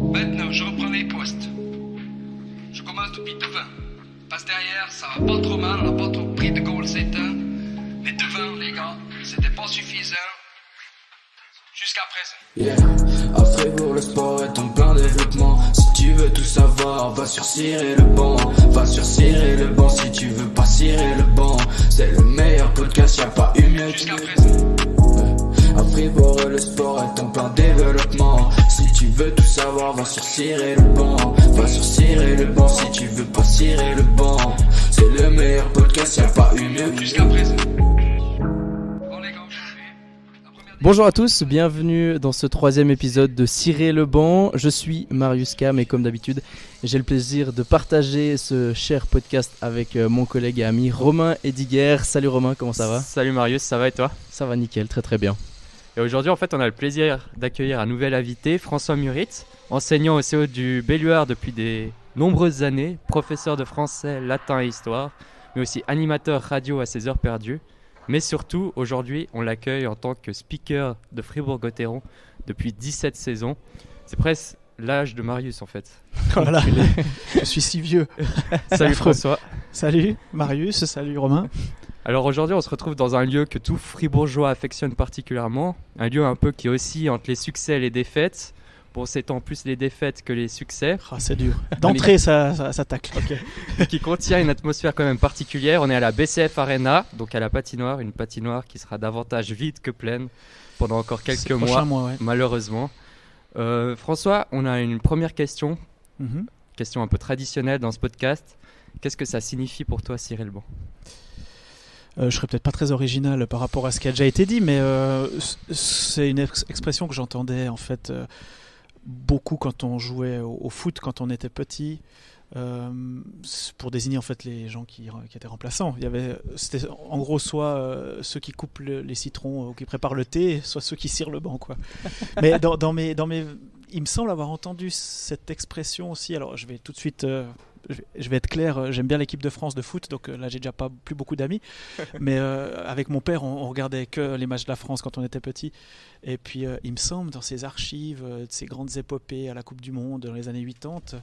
Maintenant, je reprends les postes. Je commence depuis devant. Parce que derrière, ça va pas trop mal, on n'a pas trop pris de goal ces temps. Mais devant, les gars, c'était pas suffisant. Jusqu'à présent. À Fribourg, le sport est en plein développement. Si tu veux tout savoir, va sur Cirer le banc. Va sur Cirer le banc si tu veux pas cirer le banc. C'est le meilleur podcast, y'a pas eu mieux. Jusqu'à présent. À Fribourg, le sport est en plein développement. Si tu veux tout savoir, va sur Cirer le banc. Va sur Cirer le banc si tu veux pas cirer le banc. C'est le meilleur podcast, y'a pas eu mieux. Jusqu'à présent. Bonjour à tous, bienvenue dans ce troisième épisode de Cirer le banc. Je suis Marius Cam et comme d'habitude, j'ai le plaisir de partager ce cher podcast avec mon collègue et ami Romain Ediger. Salut Romain, comment ça va ? Salut Marius, ça va et toi ? Ça va nickel, très très bien. Et aujourd'hui, en fait, on a le plaisir d'accueillir un nouvel invité, François Muritz, enseignant au CO du Belluard depuis de nombreuses années, professeur de français, latin et histoire, mais aussi animateur radio à ses heures perdues. Mais surtout, aujourd'hui, on l'accueille en tant que speaker de Fribourg-Gotteron depuis 17 saisons. C'est presque l'âge de Marius, en fait. Voilà, je suis si vieux. Salut François. Salut Marius, salut Romain. Alors aujourd'hui, on se retrouve dans un lieu que tout Fribourgeois affectionne particulièrement. Un lieu un peu qui oscille entre les succès et les défaites. Bon, c'est tant plus les défaites que les succès. Ah, c'est dur. D'entrée, ça tacle. Okay. Qui contient une atmosphère quand même particulière. On est à la BCF Arena, donc à la patinoire. Une patinoire qui sera davantage vide que pleine pendant encore quelques mois, ouais. Malheureusement. François, on a une première question. Mm-hmm. Question un peu traditionnelle dans ce podcast. Qu'est-ce que ça signifie pour toi, Cirer le banc ? Je serais peut-être pas très original par rapport à ce qui a déjà été dit, mais c'est une expression que j'entendais en fait beaucoup quand on jouait au foot, quand on était petit, pour désigner en fait les gens qui étaient remplaçants. C'était en gros soit ceux qui coupent les citrons ou qui préparent le thé, soit ceux qui cirent le banc, quoi. Mais dans mes, il me semble avoir entendu cette expression aussi. Alors je vais tout de suite je vais être clair, j'aime bien l'équipe de France de foot, donc là j'ai déjà plus beaucoup d'amis, mais avec mon père on regardait que les matchs de la France quand on était petit, et puis il me semble dans ces archives de ces grandes épopées à la Coupe du Monde dans les années 80,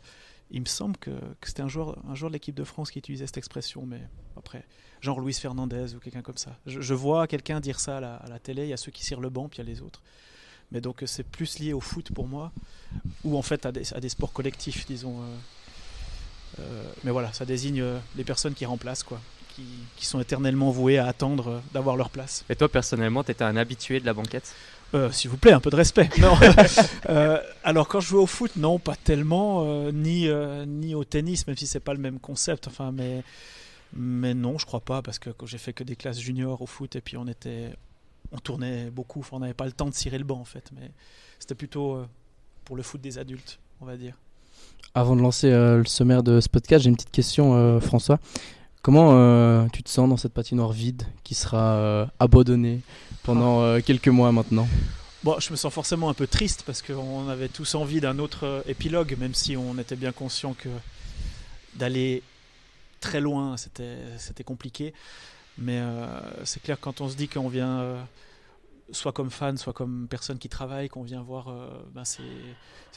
il me semble que c'était un joueur de l'équipe de France qui utilisait cette expression, mais après genre Luis Fernandez ou quelqu'un comme ça. Je vois quelqu'un dire ça à la télé, il y a ceux qui cirent le banc puis il y a les autres. Mais donc c'est plus lié au foot pour moi, ou en fait à des sports collectifs, disons. Mais voilà, ça désigne les personnes qui remplacent, quoi, qui sont éternellement vouées à attendre d'avoir leur place. Et toi, personnellement, tu étais un habitué de la banquette ? S'il vous plaît, un peu de respect. Non. Alors, quand je jouais au foot, non, pas tellement, ni au tennis, même si c'est pas le même concept. Enfin, mais non, je crois pas, parce que j'ai fait que des classes juniors au foot, et puis on tournait beaucoup. Enfin, on n'avait pas le temps de cirer le banc, en fait. Mais c'était plutôt pour le foot des adultes, on va dire. Avant de lancer le sommaire de ce podcast, j'ai une petite question, François. Comment tu te sens dans cette patinoire vide qui sera abandonnée pendant quelques mois maintenant ? Bon, je me sens forcément un peu triste parce qu'on avait tous envie d'un autre épilogue, même si on était bien conscient que d'aller très loin, c'était compliqué. Mais c'est clair, quand on se dit qu'on vient soit comme fan, soit comme personne qui travaille, qu'on vient voir c'est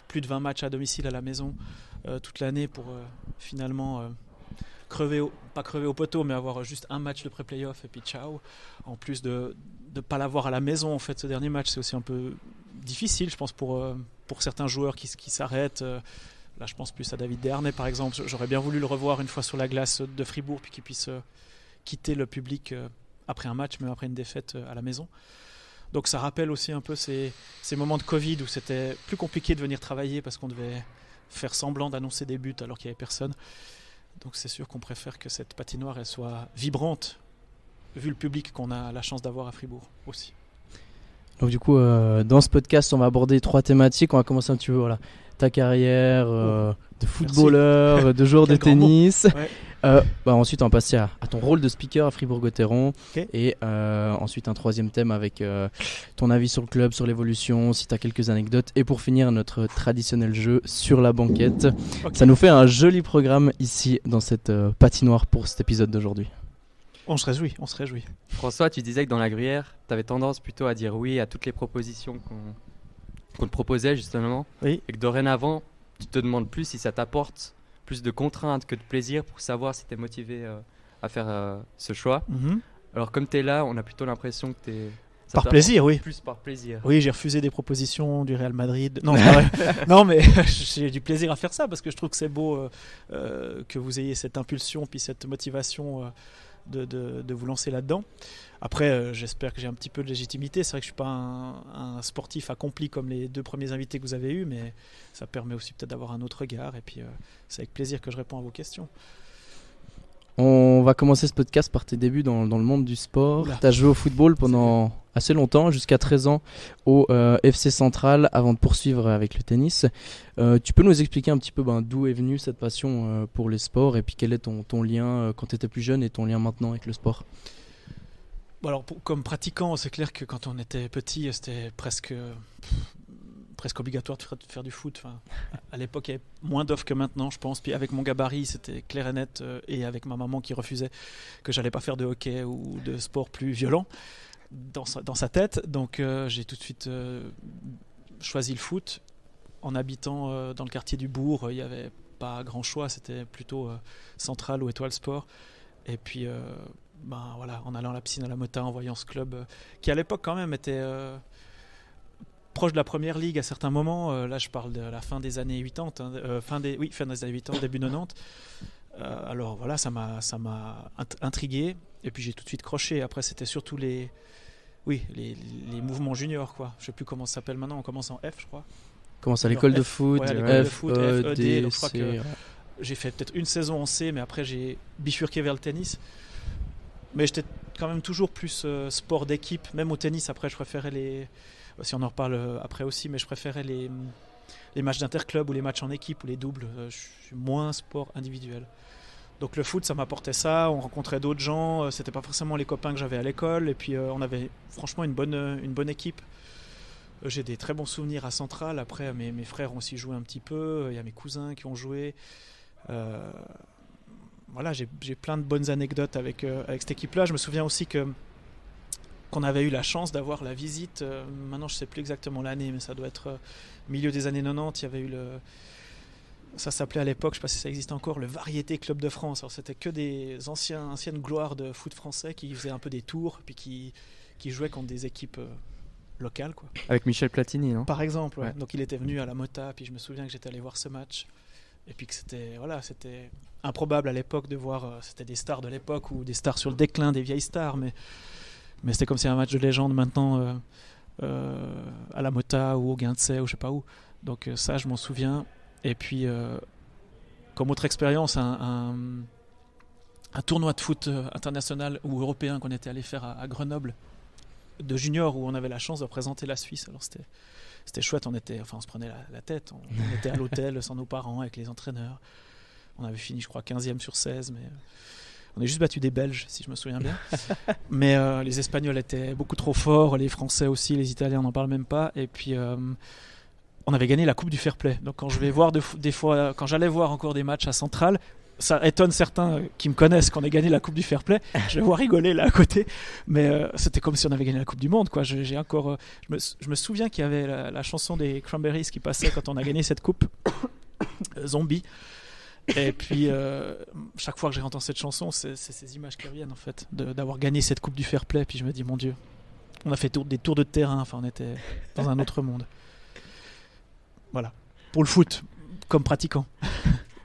plus de 20 matchs à domicile à la maison toute l'année pour finalement pas crever au poteau, mais avoir juste un match de pré-playoff et puis ciao. En plus de ne pas l'avoir à la maison, en fait, ce dernier match, c'est aussi un peu difficile, je pense, pour certains joueurs qui s'arrêtent. Là, je pense plus à David Desharnais, par exemple. J'aurais bien voulu le revoir une fois sur la glace de Fribourg, puis qu'il puisse quitter le public après un match, même après une défaite à la maison. Donc ça rappelle aussi un peu ces moments de Covid où c'était plus compliqué de venir travailler parce qu'on devait faire semblant d'annoncer des buts alors qu'il n'y avait personne. Donc c'est sûr qu'on préfère que cette patinoire elle soit vibrante vu le public qu'on a la chance d'avoir à Fribourg aussi. Donc du coup, dans ce podcast, on va aborder 3 thématiques. On va commencer un petit peu, voilà, ta carrière de footballeur, de joueur de tennis. Ensuite, on va passer à ton rôle de speaker à Fribourg-Gotteron. Okay. Et ensuite, un troisième thème avec ton avis sur le club, sur l'évolution, si tu as quelques anecdotes. Et pour finir, notre traditionnel jeu sur la banquette. Okay. Ça nous fait un joli programme ici dans cette patinoire pour cet épisode d'aujourd'hui. On se réjouit. François, tu disais que dans la gruyère, tu avais tendance plutôt à dire oui à toutes les propositions qu'on te proposait justement. Oui. Et que dorénavant, tu te demandes plus si ça t'apporte plus de contraintes que de plaisir pour savoir si tu es motivé à faire ce choix. Alors comme tu es là, on a plutôt l'impression que par plaisir, oui. Plus par plaisir. Oui, j'ai refusé des propositions du Real Madrid. Non, c'est pas vrai. Non, mais j'ai du plaisir à faire ça parce que je trouve que c'est beau que vous ayez cette impulsion puis cette motivation de vous lancer là-dedans. Après, j'espère que j'ai un petit peu de légitimité. C'est vrai que je ne suis pas un sportif accompli comme les 2 premiers invités que vous avez eus, mais ça permet aussi peut-être d'avoir un autre regard. Et puis, c'est avec plaisir que je réponds à vos questions. On va commencer ce podcast par tes débuts dans le monde du sport. Tu as joué au football pendant assez longtemps, jusqu'à 13 ans, au FC Central, avant de poursuivre avec le tennis. Tu peux nous expliquer un petit peu d'où est venue cette passion pour les sports et puis quel est ton lien quand tu étais plus jeune et ton lien maintenant avec le sport? Alors, comme pratiquant, c'est clair que quand on était petit, c'était presque obligatoire de faire du foot. Enfin, à l'époque, il y avait moins d'offres que maintenant, je pense. Puis avec mon gabarit, c'était clair et net. Et avec ma maman qui refusait que j'allais pas faire de hockey ou de sport plus violent dans sa tête. Donc j'ai tout de suite choisi le foot. En habitant dans le quartier du Bourg, il n'y avait pas grand choix. C'était plutôt Central ou Étoile Sport. Et puis, voilà, en allant à la piscine à la Mota, en voyant ce club qui à l'époque quand même était... proche de la première ligue à certains moments, là je parle de la fin des années 80, fin des années 80, début 90. Alors voilà, ça m'a intrigué et puis j'ai tout de suite croché. Après c'était surtout les mouvements juniors quoi. Je sais plus comment ça s'appelle maintenant, on commence en F je crois. Commence à l'école de foot, F, E, D, donc je crois que j'ai fait peut-être une saison en C, mais après j'ai bifurqué vers le tennis. Mais j'étais quand même toujours plus sport d'équipe, même au tennis après je préférais si on en reparle après aussi, mais je préférais les matchs d'interclub ou les matchs en équipe ou les doubles. Je suis moins sport individuel. Donc le foot, ça m'apportait ça. On rencontrait d'autres gens. C'était pas forcément les copains que j'avais à l'école. Et puis on avait franchement une bonne équipe. J'ai des très bons souvenirs à Central. Après, mes frères ont aussi joué un petit peu. Il y a mes cousins qui ont joué. Voilà, j'ai plein de bonnes anecdotes avec cette équipe-là. Je me souviens aussi qu'on avait eu la chance d'avoir la visite, maintenant je ne sais plus exactement l'année, mais ça doit être milieu des années 90, il y avait eu ça s'appelait à l'époque, je ne sais pas si ça existe encore, le Variété Club de France. Alors c'était que des anciennes gloires de foot français qui faisaient un peu des tours, puis qui jouaient contre des équipes locales. Quoi. Avec Michel Platini, non ? Par exemple, ouais. Donc il était venu à la Mota, puis je me souviens que j'étais allé voir ce match, et puis que c'était improbable à l'époque de voir, c'était des stars de l'époque, ou des stars sur le déclin, des vieilles stars, mais c'était comme si un match de légende maintenant à la Mota ou au Guindsay ou je sais pas où. Donc ça, je m'en souviens. Et puis, comme autre expérience, un tournoi de foot international ou européen qu'on était allé faire à Grenoble de junior où on avait la chance de représenter la Suisse. Alors c'était chouette. On se prenait la tête. On était à l'hôtel sans nos parents avec les entraîneurs. On avait fini, je crois, 15e sur 16, mais... On a juste battu des Belges, si je me souviens bien. Mais les Espagnols étaient beaucoup trop forts, les Français aussi, les Italiens, on n'en parle même pas. Et puis, on avait gagné la Coupe du Fair Play. Donc, quand je vais voir des fois, quand j'allais voir encore des matchs à Central, ça étonne certains qui me connaissent qu'on ait gagné la Coupe du Fair Play. Je vais voir rigoler là à côté. Mais c'était comme si on avait gagné la Coupe du Monde, quoi. Je me souviens qu'il y avait la chanson des Cranberries qui passait quand on a gagné cette coupe. Zombie. Et puis, chaque fois que je réentends cette chanson, c'est ces images qui reviennent en fait, d'avoir gagné cette Coupe du Fair Play. Puis je me dis, mon Dieu, on a fait des tours de terrain, enfin on était dans un autre monde. Voilà, pour le foot, comme pratiquant.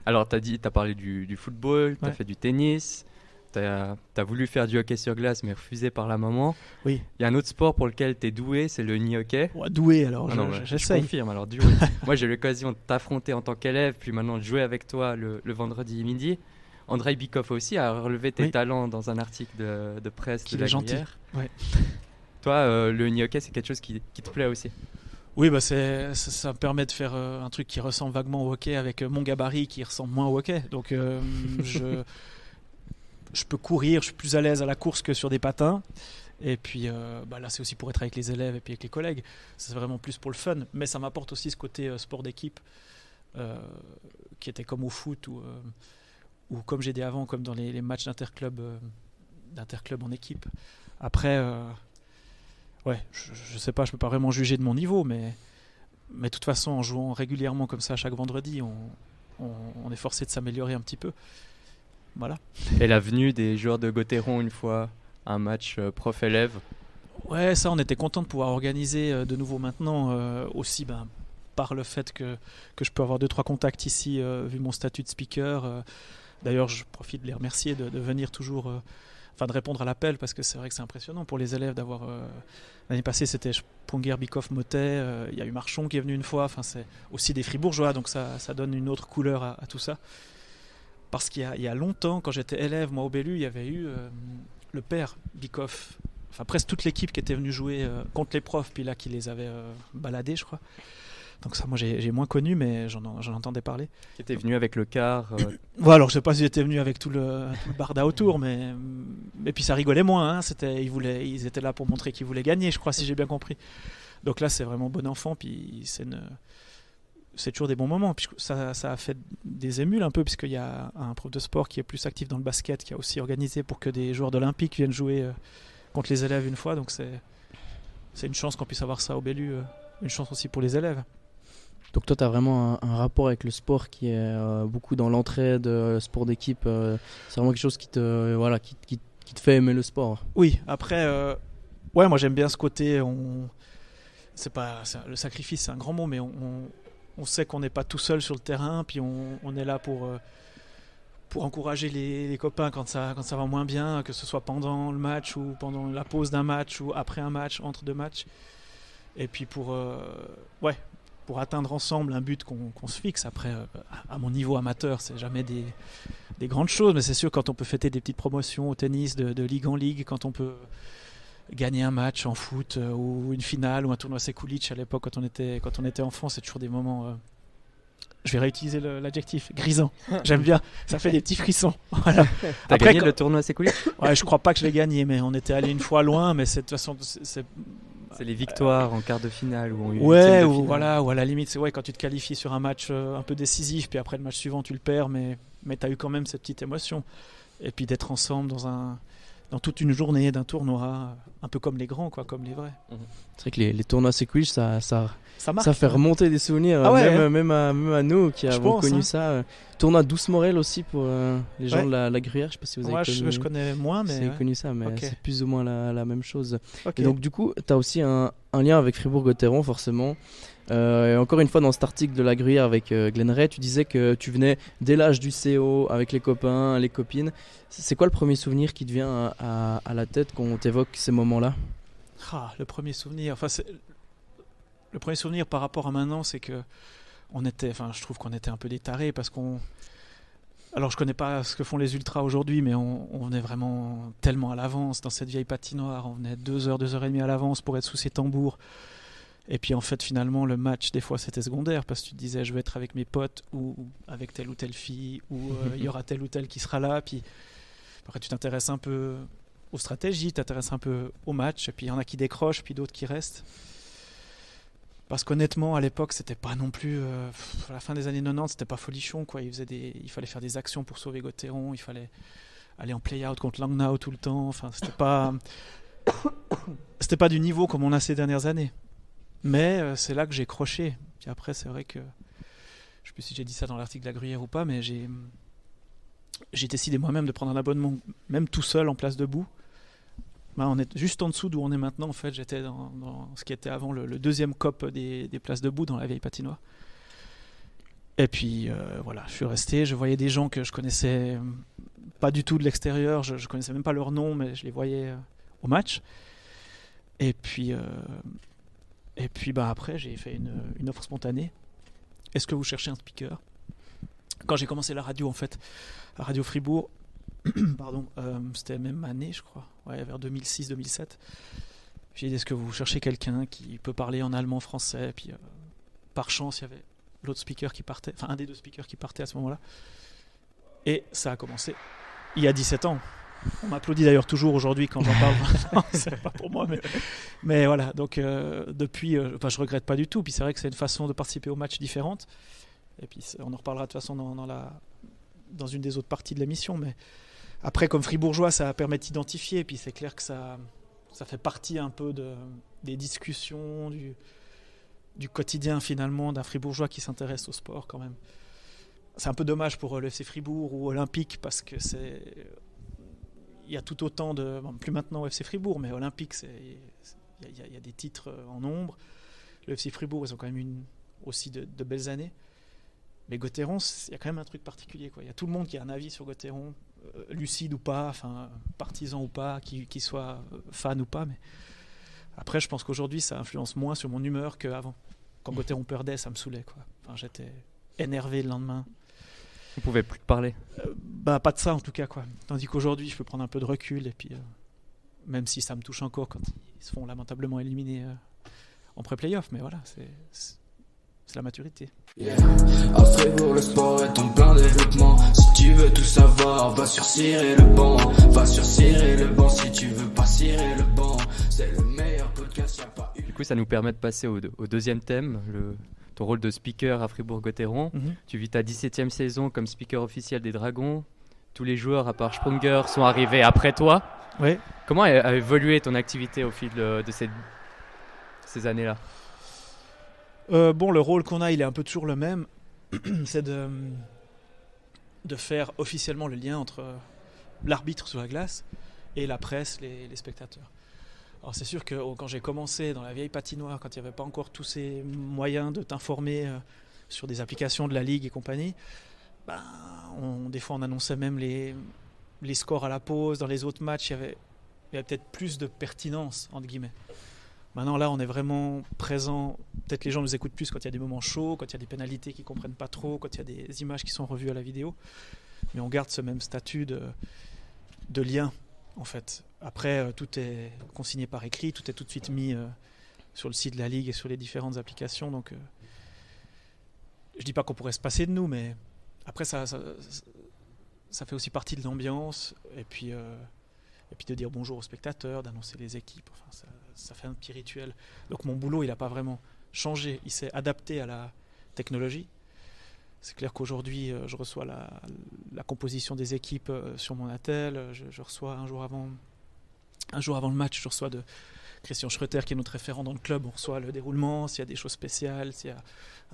Alors, t'as parlé du football, t'as fait du tennis, t'as voulu faire du hockey sur glace, mais refusé par la maman. Oui. Il y a un autre sport pour lequel t'es doué, c'est le hockey. Ouais, doué, alors j'essaye. Je confirme, alors doué. Moi, j'ai eu l'occasion de t'affronter en tant qu'élève, puis maintenant de jouer avec toi le vendredi midi. Andrei Bikov aussi a relevé tes talents dans un article de presse qui de la gentil. Ouais. Toi, le hockey, c'est quelque chose qui te plaît aussi? Oui, ça me permet de faire un truc qui ressemble vaguement au hockey avec mon gabarit qui ressemble moins au hockey. Donc, je peux courir, je suis plus à l'aise à la course que sur des patins. Et puis là, c'est aussi pour être avec les élèves et puis avec les collègues. C'est vraiment plus pour le fun. Mais ça m'apporte aussi ce côté sport d'équipe qui était comme au foot ou comme j'ai dit avant, comme dans les matchs d'interclub en équipe. Après, je sais pas, je peux pas vraiment juger de mon niveau, mais Mais de toute façon, en jouant régulièrement comme ça chaque vendredi, on est forcé de s'améliorer un petit peu. Voilà. Et la venue des joueurs de Gauthieron une fois un match prof-élève. Ouais, ça, on était content de pouvoir organiser de nouveau maintenant, aussi par le fait que je peux avoir 2-3 contacts ici, vu mon statut de speaker. D'ailleurs, je profite de les remercier de venir toujours, de répondre à l'appel, parce que c'est vrai que c'est impressionnant pour les élèves d'avoir... L'année passée, c'était Sponger, Bikoff, Motet, il y a eu Marchon qui est venu une fois, c'est aussi des Fribourgeois, donc ça donne une autre couleur à tout ça. Parce qu'il y a longtemps, quand j'étais élève, moi au Bellu, il y avait eu le père Bikoff, presque toute l'équipe qui était venue jouer contre les profs, puis là qui les avait baladés, je crois. Donc ça, moi j'ai moins connu, mais j'en entendais parler. Qui était venu avec le car. Voilà, alors je sais pas s'ils étaient venus avec tout le barda autour, mais puis ça rigolait moins. Hein, ils étaient là pour montrer qu'ils voulaient gagner, je crois, si j'ai bien compris. Donc là, c'est vraiment bon enfant, puis c'est toujours des bons moments. Puis ça a fait des émules un peu, puisqu'il y a un prof de sport qui est plus actif dans le basket, qui a aussi organisé pour que des joueurs d'Olympique viennent jouer contre les élèves une fois. Donc c'est une chance qu'on puisse avoir ça au Bellu, une chance aussi pour les élèves. Donc toi, tu as vraiment un rapport avec le sport qui est beaucoup dans l'entraide, sport d'équipe. C'est vraiment quelque chose qui te fait aimer le sport. Oui, après, moi j'aime bien ce côté. Le sacrifice, c'est un grand mot, mais on sait qu'on n'est pas tout seul sur le terrain, puis on est là pour encourager les copains quand ça va moins bien, que ce soit pendant le match ou pendant la pause d'un match ou après un match, entre deux matchs. Et puis pour atteindre ensemble un but qu'on se fixe. Après, à mon niveau amateur, c'est jamais des grandes choses, mais c'est sûr, quand on peut fêter des petites promotions au tennis de ligue en ligue, quand on peut gagner un match en foot ou une finale ou un tournoi Sekulic à l'époque quand on était enfant, c'est toujours des moments... Je vais réutiliser l'adjectif, grisant. J'aime bien, ça fait des petits frissons. Voilà. T'as gagné le tournoi Sekulic ? Ouais, je crois pas que je l'ai gagné, mais on était allé une fois loin, mais de toute façon... C'est les victoires en quart de finale ou en huitième de finale. Ou à la limite, c'est quand tu te qualifies sur un match un peu décisif, puis après le match suivant tu le perds, mais tu as eu quand même cette petite émotion. Et puis d'être ensemble dans toute une journée d'un tournoi, un peu comme les grands, comme les vrais. C'est vrai que les tournois Sekulic, ça marque, fait remonter des souvenirs, même à nous qui avons connu ça. Tournoi Douce Morel aussi pour les gens de la Gruyère, je sais pas si vous avez connu. Je connais moins, mais c'est connu ça, mais c'est plus ou moins la même chose. Okay. Et donc du coup, tu as aussi un lien avec Fribourg-Gotteron forcément. Et encore une fois, dans cet article de la Gruyère avec Glenn Ray, tu disais que tu venais dès l'âge du CO avec les copains, les copines. C'est quoi le premier souvenir qui te vient à la tête quand on t'évoque ces moments-là ? Le premier souvenir, le premier souvenir par rapport à maintenant, c'est que je trouve qu'on était un peu des tarés parce alors je connais pas ce que font les ultras aujourd'hui, mais on venait vraiment tellement à l'avance dans cette vieille patinoire. On venait 2h30 à l'avance pour être sous ses tambours. Et puis en fait finalement le match des fois c'était secondaire parce que tu te disais je vais être avec mes potes ou avec telle ou telle fille ou il y aura tel ou tel qui sera là. Puis après tu t'intéresses un peu aux stratégies, tu t'intéresses un peu au match, et puis il y en a qui décrochent puis d'autres qui restent. Parce qu'honnêtement, à l'époque, c'était pas non plus... à la fin des années 90, c'était pas folichon, quoi. Il fallait faire des actions pour sauver Gotteron, il fallait aller en play-out contre Langnau tout le temps. Enfin, c'était pas du niveau comme on a ces dernières années. Mais c'est là que j'ai croché. Puis après, c'est vrai que... Je sais plus si j'ai dit ça dans l'article de la Gruyère ou pas, mais j'ai décidé moi-même de prendre un abonnement, même tout seul, en place debout. On est juste en dessous d'où on est maintenant. En fait, j'étais dans ce qui était avant le deuxième COP des places debout dans la vieille patinoire. Et puis je suis resté. Je voyais des gens que je connaissais pas du tout de l'extérieur. Je connaissais même pas leur nom, mais je les voyais au match. Et puis après, j'ai fait une offre spontanée. Est-ce que vous cherchez un speaker ? Quand j'ai commencé la radio, en fait, à Radio Fribourg. Pardon, c'était même année, je crois, vers 2006-2007. J'ai dit, est-ce que vous cherchez quelqu'un qui peut parler en allemand, français ? Puis, par chance, il y avait l'autre speaker qui partait, enfin un des deux speakers qui partait à ce moment-là. Et ça a commencé il y a 17 ans. On m'applaudit d'ailleurs toujours aujourd'hui quand j'en parle. Non, c'est pas pour moi, mais voilà. Donc, depuis, je regrette pas du tout. Puis c'est vrai que c'est une façon de participer aux matchs différente. Et puis, on en reparlera de toute façon dans une des autres parties de l'émission, mais après, comme fribourgeois, ça permet d'identifier, et puis c'est clair que ça fait partie un peu des discussions, du quotidien finalement d'un Fribourgeois qui s'intéresse au sport quand même. C'est un peu dommage pour le FC Fribourg ou Olympique parce que il y a tout autant de... Bon, plus maintenant au FC Fribourg, mais Olympique, il y a des titres en nombre. Le FC Fribourg, ils ont quand même aussi de belles années. Mais Gauthieron, il y a quand même un truc particulier, quoi. Il y a tout le monde qui a un avis sur Gauthieron, lucide ou pas, enfin, partisan ou pas, qui soit fan ou pas. Mais après, je pense qu'aujourd'hui, ça influence moins sur mon humeur qu'avant. Quand Gauthieron perdait, ça me saoulait, quoi. Enfin, j'étais énervé le lendemain. On pouvait plus te parler. Pas de ça en tout cas, quoi. Tandis qu'aujourd'hui, je peux prendre un peu de recul et puis même si ça me touche encore quand ils se font lamentablement éliminer en pré-playoff, mais voilà, c'est la maturité. Yeah. À Fribourg, le sport est en plein développement. Si tu veux tout savoir, va sur Cirer le banc. Va sur Cirer le banc si tu veux pas cirer le banc. C'est le meilleur podcast, y'a pas eu. Du coup, ça nous permet de passer au deuxième thème, ton rôle de speaker à Fribourg-Gotteron. Tu vis ta 17e saison comme speaker officiel des Dragons. Tous les joueurs, à part Sprunger, sont arrivés après toi. Oui. Comment a évolué ton activité au fil de ces années-là ? Bon, le rôle qu'on a, il est un peu toujours le même. C'est de faire officiellement le lien entre l'arbitre sur la glace et la presse, les spectateurs. Alors c'est sûr que quand j'ai commencé dans la vieille patinoire, quand il n'y avait pas encore tous ces moyens de t'informer sur des applications de la Ligue et compagnie, des fois on annonçait même les scores à la pause. Dans les autres matchs, il y avait peut-être plus de pertinence, entre guillemets. Maintenant là, on est vraiment présent. Peut-être les gens nous écoutent plus quand il y a des moments chauds, quand il y a des pénalités qu'ils ne comprennent pas trop, quand il y a des images qui sont revues à la vidéo. Mais on garde ce même statut de lien, en fait. Après, tout est consigné par écrit, tout est tout de suite mis sur le site de la Ligue et sur les différentes applications. Donc, je ne dis pas qu'on pourrait se passer de nous, mais après, ça fait aussi partie de l'ambiance. Et puis de dire bonjour aux spectateurs, d'annoncer les équipes. Enfin, ça fait un petit rituel. Donc, mon boulot, il n'a pas vraiment changé. Il s'est adapté à la technologie. C'est clair qu'aujourd'hui, je reçois la composition des équipes sur mon attel. Je reçois un jour avant le match, je reçois de Christian Schroeter, qui est notre référent dans le club. On reçoit le déroulement, s'il y a des choses spéciales, s'il y a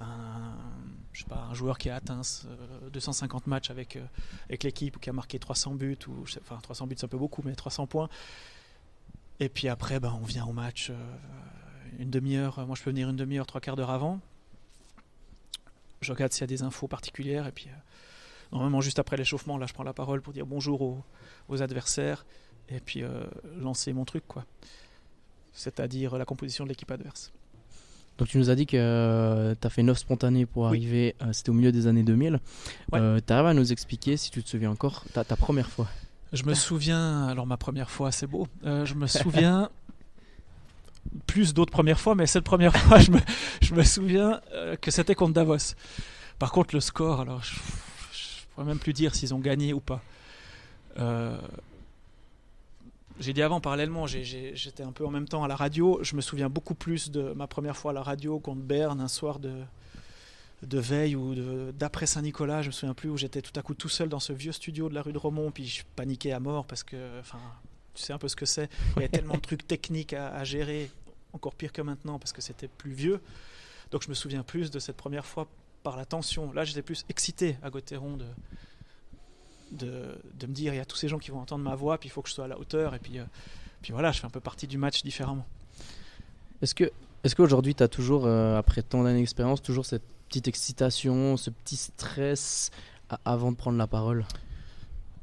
un joueur qui a atteint 250 matchs avec l'équipe ou qui a marqué 300 buts. 300 buts, c'est un peu beaucoup, mais 300 points. Et puis après, on vient au match une demi-heure. Moi, je peux venir une demi-heure, 3/4 d'heure avant. Je regarde s'il y a des infos particulières et puis normalement juste après l'échauffement, là je prends la parole pour dire bonjour aux adversaires et puis lancer mon truc, quoi. C'est-à-dire la composition de l'équipe adverse. Donc tu nous as dit que tu as fait 9 spontanés pour arriver, c'était au milieu des années 2000. Ouais. Tu arrives à nous expliquer, si tu te souviens encore, ta première fois? Je me souviens, alors ma première fois c'est beau, je me souviens... plus d'autres premières fois, mais cette première fois, je me souviens que c'était contre Davos. Par contre, le score, alors je ne pourrais même plus dire s'ils ont gagné ou pas. J'ai dit avant, parallèlement, j'étais un peu en même temps à la radio. Je me souviens beaucoup plus de ma première fois à la radio contre Berne, un soir de veille ou d'après Saint-Nicolas, je me souviens plus, où j'étais tout à coup tout seul dans ce vieux studio de la rue de Romont, puis je paniquais à mort parce que... tu sais un peu ce que c'est. Il y avait tellement de trucs techniques à gérer, encore pire que maintenant parce que c'était plus vieux. Donc je me souviens plus de cette première fois par la tension. Là, j'étais plus excité à Gauthieron de me dire il y a tous ces gens qui vont entendre ma voix, puis il faut que je sois à la hauteur. Et puis voilà, je fais un peu partie du match différemment. Est-ce qu'aujourd'hui, tu as toujours, après tant d'années d'expérience, toujours cette petite excitation, ce petit stress avant de prendre la parole ?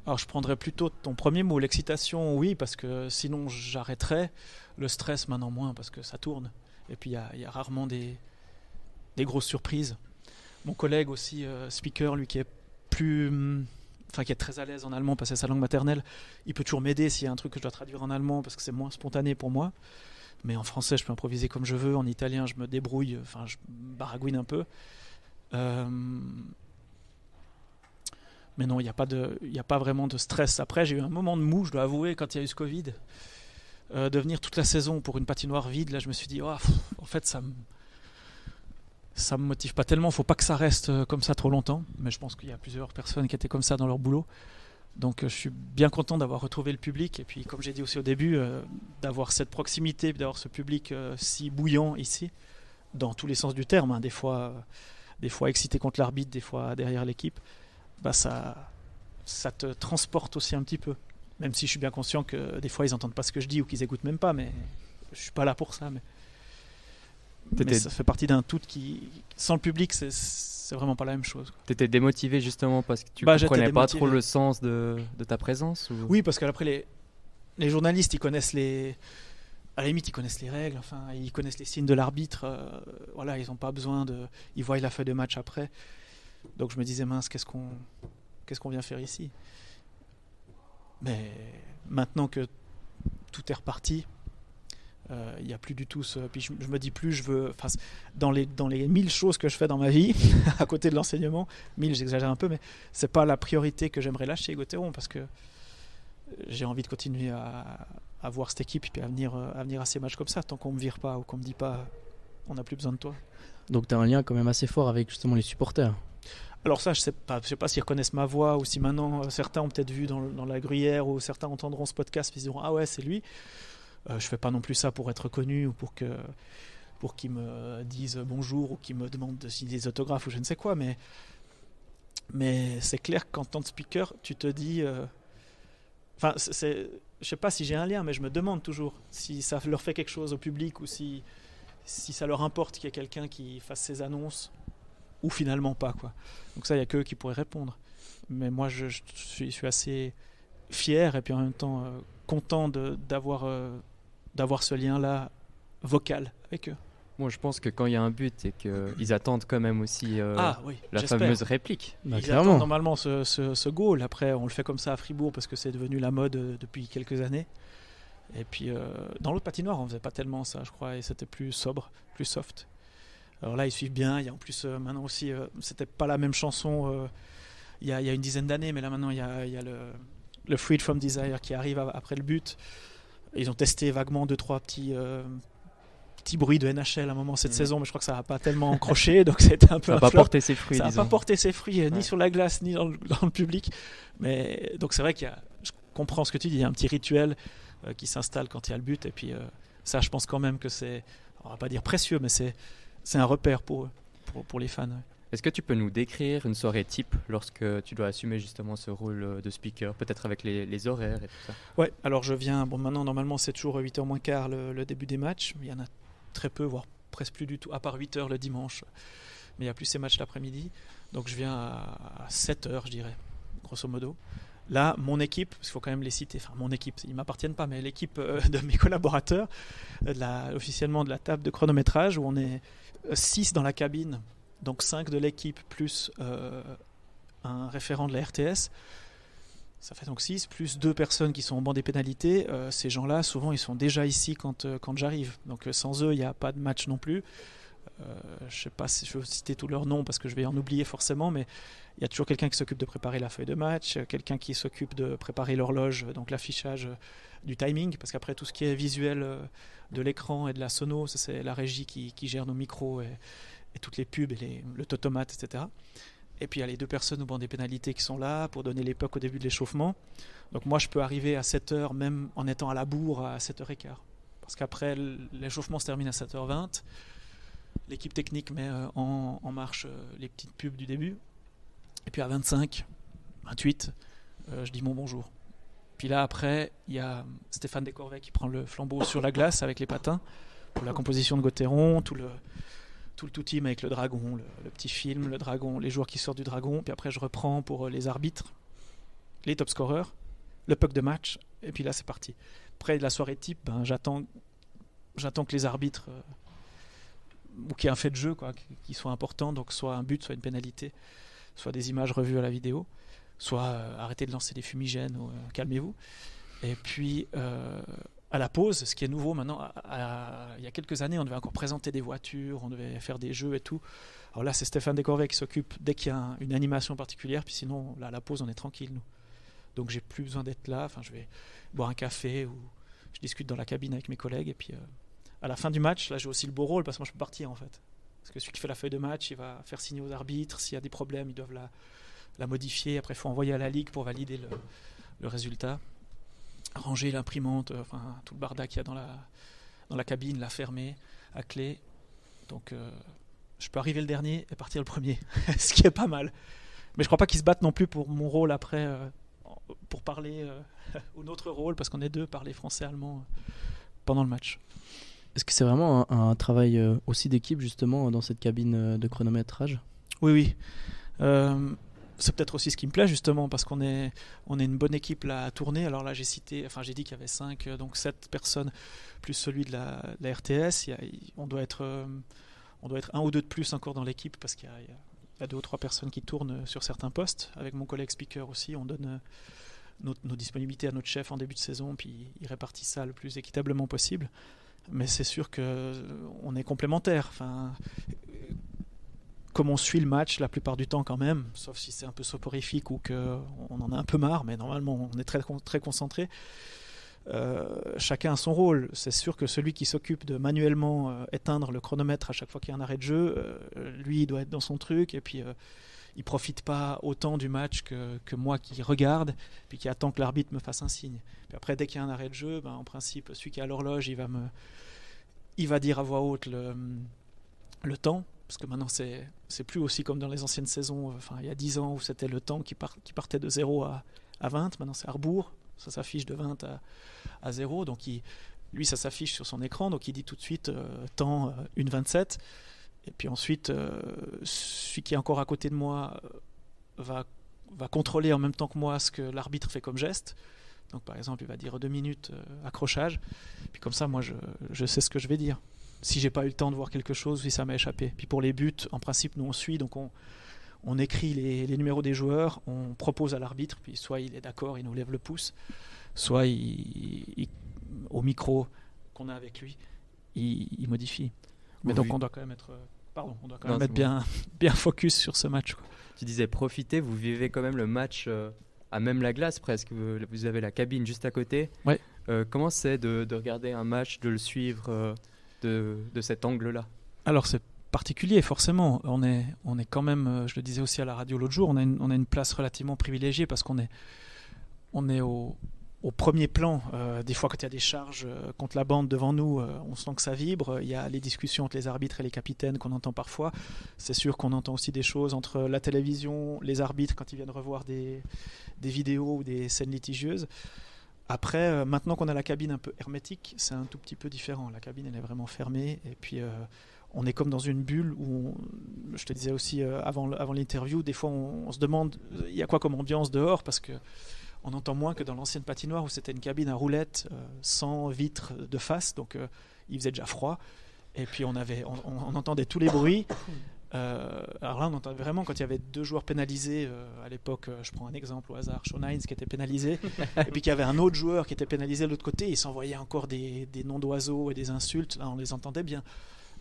Alors je prendrais plutôt ton premier mot, l'excitation, oui, parce que sinon j'arrêterais. Le stress, maintenant moins, parce que ça tourne. Et puis il y a rarement des grosses surprises. Mon collègue aussi, speaker, lui qui est qui est très à l'aise en allemand, parce que c'est sa langue maternelle, il peut toujours m'aider s'il y a un truc que je dois traduire en allemand, parce que c'est moins spontané pour moi. Mais en français, je peux improviser comme je veux. En italien, je me débrouille, je baragouine un peu. Mais non, il n'y a pas vraiment de stress. Après, j'ai eu un moment de mou, je dois avouer, quand il y a eu ce Covid. De venir toute la saison pour une patinoire vide, là je me suis dit, en fait ça me motive pas tellement, il ne faut pas que ça reste comme ça trop longtemps. Mais je pense qu'il y a plusieurs personnes qui étaient comme ça dans leur boulot. Donc je suis bien content d'avoir retrouvé le public. Et puis comme j'ai dit aussi au début, d'avoir cette proximité, d'avoir ce public si bouillant ici, dans tous les sens du terme, hein, des fois excité contre l'arbitre, des fois derrière l'équipe, bah ça te transporte aussi un petit peu. Même si je suis bien conscient que des fois ils n'entendent pas ce que je dis ou qu'ils écoutent même pas, mais je suis pas là pour ça. Mais ça fait partie d'un tout qui, sans le public, c'est vraiment pas la même chose. T'étais démotivé justement parce que tu comprenais pas trop le sens de ta présence ou... Oui, parce qu'après les journalistes, ils connaissent à la limite, ils connaissent les règles, enfin, ils connaissent les signes de l'arbitre. Voilà, ils n'ont pas besoin ils voient la feuille de match après. Donc je me disais, mince, qu'est-ce qu'on vient faire ici? Mais maintenant que tout est reparti, il n'y a plus du tout ce... Puis je me dis plus, dans les 1000 choses que je fais dans ma vie, à côté de l'enseignement, 1000 j'exagère un peu, mais c'est pas la priorité que j'aimerais lâcher, Gauthieron, parce que j'ai envie de continuer à voir cette équipe et puis à venir à ces matchs comme ça, tant qu'on me vire pas ou qu'on me dit pas on n'a plus besoin de toi. Donc tu as un lien quand même assez fort avec justement les supporters. Alors ça, je sais pas s'ils reconnaissent ma voix ou si maintenant certains ont peut-être vu dans la gruyère ou certains entendront ce podcast et ils diront ah ouais c'est lui. Je fais pas non plus ça pour être connu ou pour qu'ils me disent bonjour ou qu'ils me demandent de signer des autographes ou je ne sais quoi, mais c'est clair qu'en tant que speaker tu te dis enfin je sais pas si j'ai un lien, mais je me demande toujours si ça leur fait quelque chose au public ou si ça leur importe qu'il y ait quelqu'un qui fasse ces annonces ou finalement pas, quoi. Donc ça, il n'y a qu'eux qui pourraient répondre. Mais moi, je suis assez fier et puis en même temps content d'avoir ce lien-là vocal avec eux. Moi, je pense que quand il y a un but et qu'ils attendent quand même aussi oui, la fameuse réplique. Bah, ils attendent normalement ce goal. Après, on le fait comme ça à Fribourg parce que c'est devenu la mode depuis quelques années. Et puis, dans l'autre patinoire, on ne faisait pas tellement ça, je crois, et c'était plus sobre, plus soft. Alors là, ils suivent bien. Il y a en plus, maintenant aussi, c'était pas la même chanson il y a une dizaine d'années, mais là maintenant, il y a le Freed from Desire qui arrive après le but. Ils ont testé vaguement 2-3 petits bruits de NHL à un moment cette saison, mais je crois que ça n'a pas tellement encroché, donc c'était un peu ça n'a pas porté ses fruits. Ça n'a pas porté ses fruits ni sur la glace ni dans le public. Mais donc c'est vrai je comprends ce que tu dis. Il y a un petit rituel qui s'installe quand il y a le but, et puis ça, je pense quand même que on va pas dire précieux, mais c'est un repère pour eux, pour les fans. Ouais. Est-ce que tu peux nous décrire une soirée type lorsque tu dois assumer justement ce rôle de speaker, peut-être avec les horaires et tout ça? Ouais, alors je viens, maintenant normalement c'est toujours 8h moins quart le début des matchs, mais il y en a très peu, voire presque plus du tout, à part 8h le dimanche, mais il n'y a plus ces matchs l'après-midi, donc je viens à 7h je dirais, grosso modo. Là, mon équipe, parce qu'il faut quand même les citer, enfin mon équipe, ils ne m'appartiennent pas, mais l'équipe de mes collaborateurs, officiellement de la table de chronométrage, où on est 6 dans la cabine, donc 5 de l'équipe plus un référent de la RTS, ça fait donc 6, plus 2 personnes qui sont au banc des pénalités. Ces gens-là, souvent, ils sont déjà ici quand j'arrive, donc sans eux, il n'y a pas de match non plus. Je ne sais pas si je veux citer tous leurs noms parce que je vais en oublier forcément, mais il y a toujours quelqu'un qui s'occupe de préparer la feuille de match, quelqu'un qui s'occupe de préparer l'horloge, donc l'affichage du timing, parce qu'après tout ce qui est visuel de l'écran et de la sono, ça, c'est la régie qui gère nos micros et toutes les pubs et le totomate, etc. Et puis il y a les 2 personnes au banc des pénalités qui sont là pour donner les pucks au début de l'échauffement. Donc moi je peux arriver à 7h même en étant à la bourre à 7h15, parce qu'après l'échauffement se termine à 7h20. L'équipe technique met en marche les petites pubs du début. Et puis à 25, 28, je dis mon bonjour. Puis là, après, il y a Stéphane Descorvets qui prend le flambeau sur la glace avec les patins pour la composition de Gauthieron, tout le team avec le dragon, le petit film, le dragon, les joueurs qui sortent du dragon. Puis après, je reprends pour les arbitres, les top scorers, le puck de match. Et puis là, c'est parti. Après la soirée type, j'attends que les arbitres... ou qu'il y ait un fait de jeu qui soit important, donc soit un but, soit une pénalité, soit des images revues à la vidéo, soit arrêter de lancer des fumigènes ou calmez-vous. Et puis à la pause, ce qui est nouveau maintenant, il y a quelques années on devait encore présenter des voitures, on devait faire des jeux et tout. Alors là c'est Stéphane Descorvets qui s'occupe dès qu'il y a une animation particulière, puis sinon là, à la pause on est tranquille nous. Donc j'ai plus besoin d'être là, je vais boire un café ou je discute dans la cabine avec mes collègues et puis à la fin du match, là j'ai aussi le beau rôle parce que moi je peux partir en fait. Parce que celui qui fait la feuille de match, il va faire signer aux arbitres. S'il y a des problèmes, ils doivent la modifier. Après, il faut envoyer à la ligue pour valider le résultat. Ranger l'imprimante, tout le bardac qu'il y a dans la cabine, la fermer à clé. Donc je peux arriver le dernier et partir le premier, ce qui est pas mal. Mais je crois pas qu'ils se battent non plus pour mon rôle après, pour parler ou notre rôle, parce qu'on est deux, parler français-allemand pendant le match. Est-ce que c'est vraiment un travail aussi d'équipe justement dans cette cabine de chronométrage ? Oui. C'est peut-être aussi ce qui me plaît justement, parce qu'on est une bonne équipe là à tourner. Alors là j'ai dit qu'il y avait 5, donc 7 personnes plus celui de la RTS. On doit être 1 ou 2 de plus encore dans l'équipe, parce qu'il y a 2 ou 3 personnes qui tournent sur certains postes. Avec mon collègue speaker aussi, on donne nos disponibilités à notre chef en début de saison, puis il répartit ça le plus équitablement possible. Mais c'est sûr qu'on est complémentaires. Enfin, comme on suit le match la plupart du temps quand même, sauf si c'est un peu soporifique ou qu'on en a un peu marre, mais normalement on est très, très concentré. Chacun a son rôle. C'est sûr que celui qui s'occupe de manuellement éteindre le chronomètre à chaque fois qu'il y a un arrêt de jeu, lui il doit être dans son truc, et puis il profite pas autant du match que moi qui regarde, puis qui attend que l'arbitre me fasse un signe. Puis après, dès qu'il y a un arrêt de jeu, en principe celui qui est à l'horloge il va dire à voix haute le temps, parce que maintenant c'est plus aussi comme dans les anciennes saisons, il y a 10 ans où c'était le temps qui partait de 0 à 20, maintenant c'est à rebours, ça s'affiche de 20 à 0, donc lui ça s'affiche sur son écran, donc il dit tout de suite temps 1,27, et puis ensuite celui qui est encore à côté de moi va contrôler en même temps que moi ce que l'arbitre fait comme geste. Donc par exemple, il va dire 2 minutes accrochage, puis comme ça moi je sais ce que je vais dire. Si j'ai pas eu le temps de voir quelque chose, si ça m'a échappé. Puis pour les buts, en principe nous on suit, donc on écrit les numéros des joueurs, on propose à l'arbitre, puis soit il est d'accord, il nous lève le pouce, soit au micro qu'on a avec lui, il modifie. Mais donc on doit quand même être bien focus sur ce match, quoi. Tu disais profiter, vous vivez quand même le match à même la glace presque, vous avez la cabine juste à côté. Ouais. Comment c'est de regarder un match, de le suivre de cet angle-là ? Alors c'est particulier forcément, on est quand même, je le disais aussi à la radio l'autre jour, on a une place relativement privilégiée, parce qu'on est au premier plan. Des fois quand il y a des charges contre la bande devant nous, on sent que ça vibre. Il y a les discussions entre les arbitres et les capitaines qu'on entend parfois. C'est sûr qu'on entend aussi des choses entre la télévision, les arbitres quand ils viennent revoir des vidéos ou des scènes litigieuses. Après, maintenant qu'on a la cabine un peu hermétique, c'est un tout petit peu différent. La cabine elle est vraiment fermée, et puis on est comme dans une bulle où je te disais aussi avant l'interview, des fois on se demande il y a quoi comme ambiance dehors, parce que on entend moins que dans l'ancienne patinoire où c'était une cabine à roulettes sans vitres de face, donc il faisait déjà froid, et puis on entendait tous les bruits. Alors là on entend vraiment quand il y avait 2 joueurs pénalisés à l'époque, je prends un exemple au hasard, Sean Hines qui était pénalisé et puis qu'il y avait un autre joueur qui était pénalisé de l'autre côté, il s'envoyait encore des noms d'oiseaux et des insultes. Là on les entendait bien.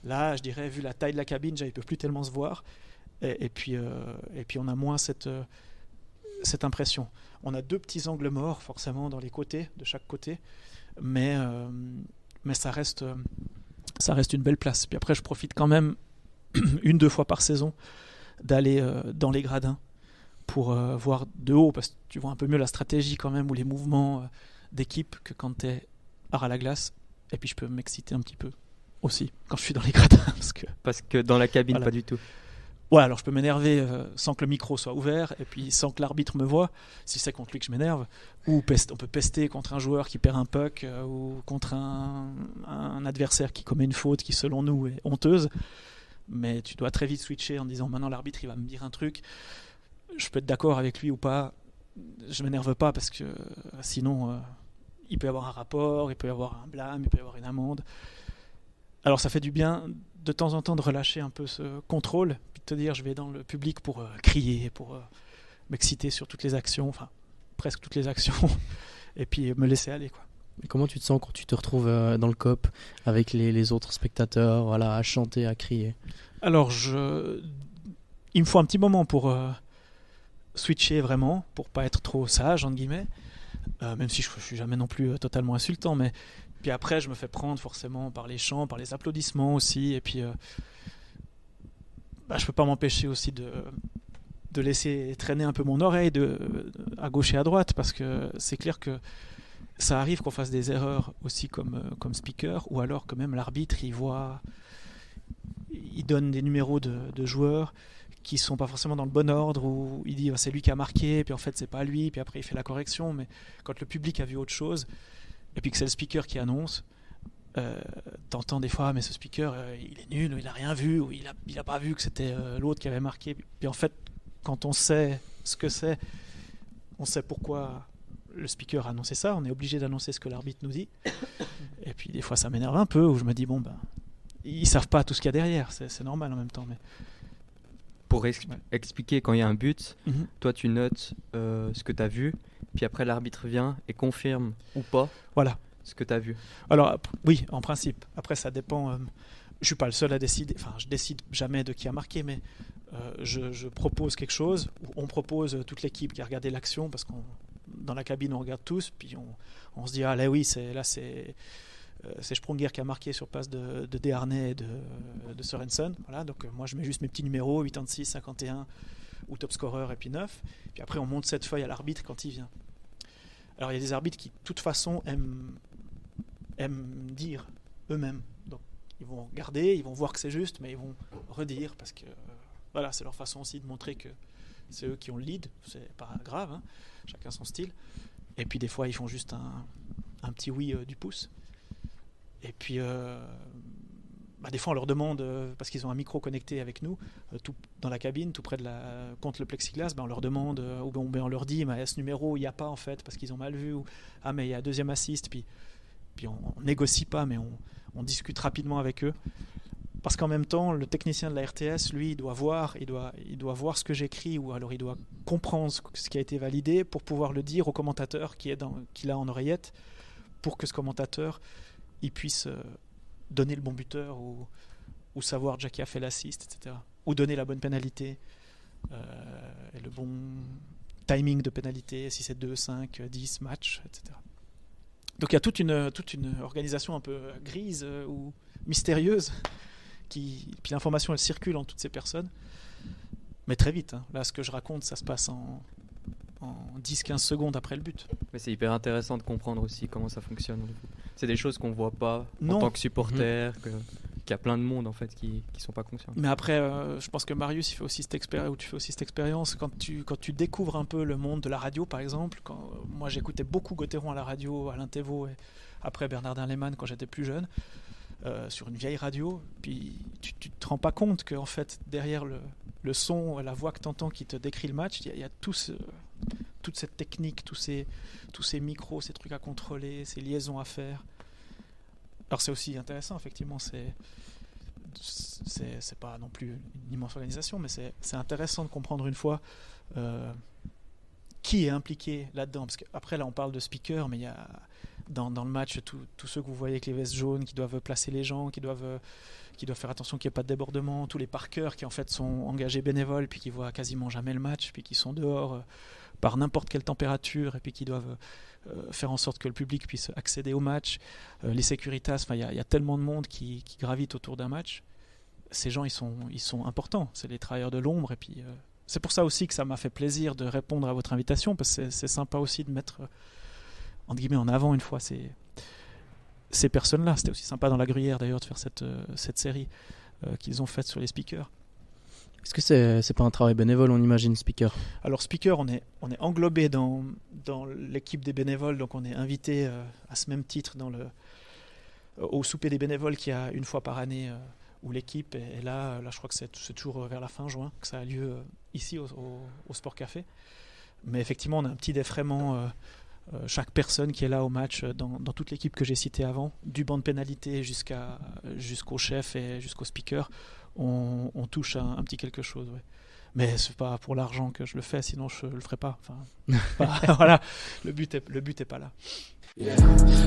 Là je dirais, vu la taille de la cabine, déjà ils ne peuvent plus tellement se voir, et puis on a moins cette impression. On a 2 petits angles morts forcément dans les côtés, de chaque côté, mais ça reste une belle place. Puis après je profite quand même 1-2 fois par saison d'aller dans les gradins pour voir de haut, parce que tu vois un peu mieux la stratégie quand même, ou les mouvements d'équipe, que quand tu es à la glace. Et puis je peux m'exciter un petit peu aussi quand je suis dans les gradins, parce que dans la cabine, voilà. Pas du tout. Ouais, alors je peux m'énerver sans que le micro soit ouvert, et puis sans que l'arbitre me voie, si c'est contre lui que je m'énerve. Ou on peut pester contre un joueur qui perd un puck, ou contre un adversaire qui commet une faute qui selon nous est honteuse. Mais tu dois très vite switcher en disant maintenant l'arbitre il va me dire un truc, je peux être d'accord avec lui ou pas, je m'énerve pas, parce que sinon il peut y avoir un rapport, il peut y avoir un blâme, il peut y avoir une amende. Alors ça fait du bien de temps en temps de relâcher un peu ce contrôle, puis de te dire je vais dans le public pour crier, pour m'exciter sur toutes les actions, enfin presque toutes les actions, et puis me laisser aller, quoi. Et comment tu te sens quand tu te retrouves dans le COP avec les autres spectateurs, voilà, à chanter, à crier ? Alors il me faut un petit moment pour switcher vraiment, pour pas être trop sage entre guillemets, même si je suis jamais non plus totalement insultant, mais puis après je me fais prendre forcément par les chants, par les applaudissements aussi, et puis je peux pas m'empêcher aussi de laisser traîner un peu mon oreille à gauche et à droite, parce que c'est clair que ça arrive qu'on fasse des erreurs aussi comme speaker, ou alors que même l'arbitre il voit il donne des numéros de joueurs qui sont pas forcément dans le bon ordre, où il dit c'est lui qui a marqué, puis en fait c'est pas lui, puis après il fait la correction, mais quand le public a vu autre chose, et puis que c'est le speaker qui annonce, t'entends des fois mais ce speaker il est nul, ou il a rien vu, ou il a pas vu que c'était l'autre qui avait marqué, puis en fait quand on sait ce que c'est, on sait pourquoi le speaker a annoncé ça, on est obligé d'annoncer ce que l'arbitre nous dit, et puis des fois ça m'énerve un peu, où je me dis ils savent pas tout ce qu'il y a derrière, c'est normal en même temps, mais Pour expliquer quand il y a un but, toi tu notes ce que tu as vu, puis après l'arbitre vient et confirme ou pas voilà ce que tu as vu. Alors oui, en principe. Après, ça dépend. Je suis pas le seul à décider. Enfin, je décide jamais de qui a marqué, mais je propose quelque chose. On propose toute l'équipe qui a regardé l'action, parce qu'on dans la cabine on regarde tous, puis on se dit ah là oui, c'est Sprunger qui a marqué sur passe de Desharnais et de Sørensen. Voilà, donc moi je mets juste mes petits numéros 86, 51 ou top scorer et puis 9. Puis après on monte cette feuille à l'arbitre quand il vient. Alors il y a des arbitres qui de toute façon aiment dire eux-mêmes. Donc ils vont regarder, ils vont voir que c'est juste, mais ils vont redire parce que voilà, c'est leur façon aussi de montrer que c'est eux qui ont le lead. C'est pas grave, hein, chacun son style. Et puis des fois ils font juste un petit oui du pouce. Et puis des fois on leur demande, parce qu'ils ont un micro connecté avec nous, tout dans la cabine, tout près contre le plexiglas, on leur demande, ou on leur dit ce numéro il n'y a pas en fait parce qu'ils ont mal vu, ou mais il y a deuxième assist, puis on négocie pas, mais on discute rapidement avec eux, parce qu'en même temps le technicien de la RTS, lui, il doit voir ce que j'écris, ou alors il doit comprendre ce qui a été validé pour pouvoir le dire au commentateur qu'il a en oreillette, pour que ce commentateur il puisse donner le bon buteur, ou savoir déjà qui a fait l'assist, etc. Ou donner la bonne pénalité, et le bon timing de pénalité, si c'est 2, 5, 10 matchs, etc. Donc il y a toute une organisation un peu grise ou mystérieuse, puis l'information elle circule en toutes ces personnes, mais très vite, hein. Là ce que je raconte ça se passe en 10-15 secondes après le but. Mais c'est hyper intéressant de comprendre aussi comment ça fonctionne. C'est des choses qu'on voit pas en tant que supporter, qu'il y a plein de monde en fait qui sont pas conscients. Mais après, je pense que Marius, tu fais aussi cette expérience quand tu découvres un peu le monde de la radio, par exemple. Moi, j'écoutais beaucoup Gauthieron à la radio, Alain Thévault, et après Bernardin Lehmann quand j'étais plus jeune, sur une vieille radio. Puis tu te rends pas compte que en fait derrière le son, la voix que tu entends qui te décrit le match, il y a toute cette technique, tous ces micros, ces trucs à contrôler, ces liaisons à faire. Alors c'est aussi intéressant, effectivement, c'est pas non plus une immense organisation, mais c'est intéressant de comprendre une fois qui est impliqué là-dedans, parce qu'après là on parle de speaker, mais il y a dans le match tous ceux que vous voyez avec les vestes jaunes qui doivent placer les gens, qui doivent faire attention qu'il n'y ait pas de débordement, tous les parkers qui en fait sont engagés bénévoles puis qui voient quasiment jamais le match, puis qui sont dehors par n'importe quelle température, et puis qui doivent faire en sorte que le public puisse accéder au match, les Securitas, il y a tellement de monde qui gravite autour d'un match. Ces gens ils sont importants, c'est les travailleurs de l'ombre, et puis c'est pour ça aussi que ça m'a fait plaisir de répondre à votre invitation, parce que c'est sympa aussi de mettre entre guillemets en avant une fois ces personnes-là. C'était aussi sympa dans la Gruyère d'ailleurs de faire cette série qu'ils ont faite sur les speakers. Est-ce que c'est pas un travail bénévole, on imagine, speaker? Alors speaker, on est englobé dans l'équipe des bénévoles, donc on est invité à ce même titre au souper des bénévoles qu'il y a une fois par année, où l'équipe est là. Là je crois que c'est toujours vers la fin juin que ça a lieu ici au Sport Café. Mais effectivement on a un petit défraiement, chaque personne qui est là au match, dans toute l'équipe que j'ai citée avant, du banc de pénalité jusqu'au chef et jusqu'au speaker, on touche un petit quelque chose, ouais. Mais c'est pas pour l'argent que je le fais, sinon je le ferais pas. Voilà, le but est pas là. Yeah.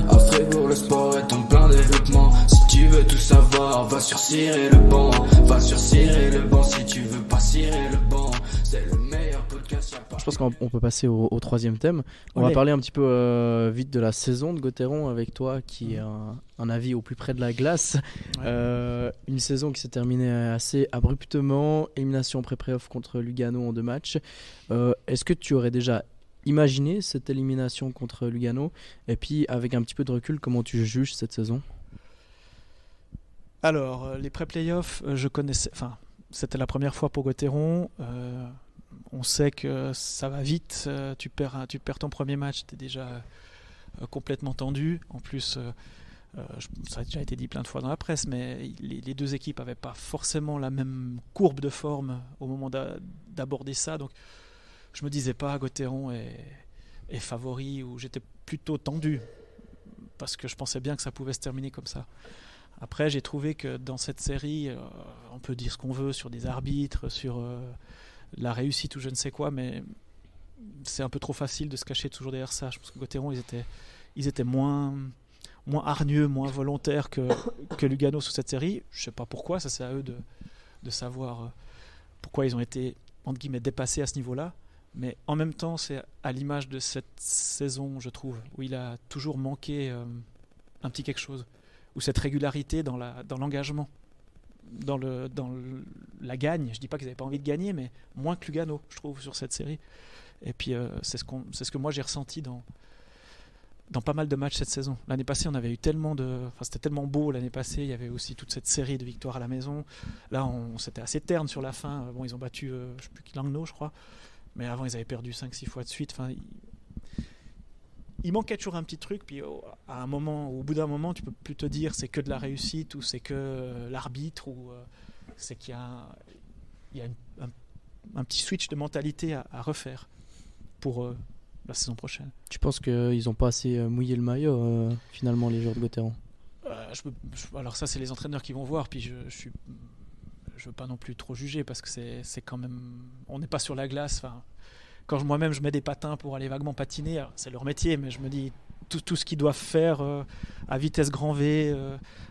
À Fribourg, le sport est en plein développement. Si tu veux tout savoir, va sur Cirer le banc. Va sur Cirer le banc. Si tu veux pas cirer le banc, c'est le meilleur podcast. Je pense qu'on peut passer au troisième thème. On va parler un petit peu vite de la saison de Gauthieron avec toi, qui est un avis au plus près de la glace. Ouais. Une saison qui s'est terminée assez abruptement. Élimination pré-playoff contre Lugano en 2 matchs. Est-ce que tu aurais déjà imaginé cette élimination contre Lugano, et puis avec un petit peu de recul, comment tu juges cette saison? Alors, les pré-playoffs, je connaissais. Enfin, c'était la première fois pour Gauthieron. On sait que ça va vite. Tu perds ton premier match, tu es déjà complètement tendu. En plus, ça a déjà été dit plein de fois dans la presse, mais les deux équipes n'avaient pas forcément la même courbe de forme au moment d'aborder ça. Donc, je me disais pas Gauthieron est favori, ou j'étais plutôt tendu parce que je pensais bien que ça pouvait se terminer comme ça. Après, j'ai trouvé que dans cette série, on peut dire ce qu'on veut sur des arbitres, sur la réussite ou je ne sais quoi, mais c'est un peu trop facile de se cacher toujours derrière ça. Je pense que Gauthieron, ils étaient moins hargneux, moins volontaires que Lugano sur cette série. Je ne sais pas pourquoi, ça c'est à eux de savoir pourquoi ils ont été, entre guillemets, dépassés à ce niveau-là. Mais en même temps, c'est à l'image de cette saison, je trouve, où il a toujours manqué un petit quelque chose. Ou cette régularité dans l'engagement, dans la gagne. Je dis pas qu'ils n'avaient pas envie de gagner, mais moins que Lugano, je trouve, sur cette série. Et puis c'est ce que moi j'ai ressenti dans pas mal de matchs cette saison. L'année passée, on avait eu c'était tellement beau l'année passée. Il y avait aussi toute cette série de victoires à la maison. Là, c'était assez terne sur la fin. Bon, ils ont battu, je sais plus qui, Langnau, je crois. Mais avant, ils avaient perdu 5-6 fois de suite. Enfin, il manquait toujours un petit truc, puis au bout d'un moment, tu peux plus te dire c'est que de la réussite, ou c'est que l'arbitre, ou c'est qu'il y a un petit switch de mentalité à refaire pour la saison prochaine. Tu penses qu'ils n'ont pas assez mouillé le maillot, finalement, les joueurs de Gauthieron? Alors ça, c'est les entraîneurs qui vont voir, puis je veux pas non plus trop juger, parce que c'est quand même... On n'est pas sur la glace, enfin... Quand moi-même je mets des patins pour aller vaguement patiner, alors, c'est leur métier, mais je me dis tout ce qu'ils doivent faire à vitesse grand V,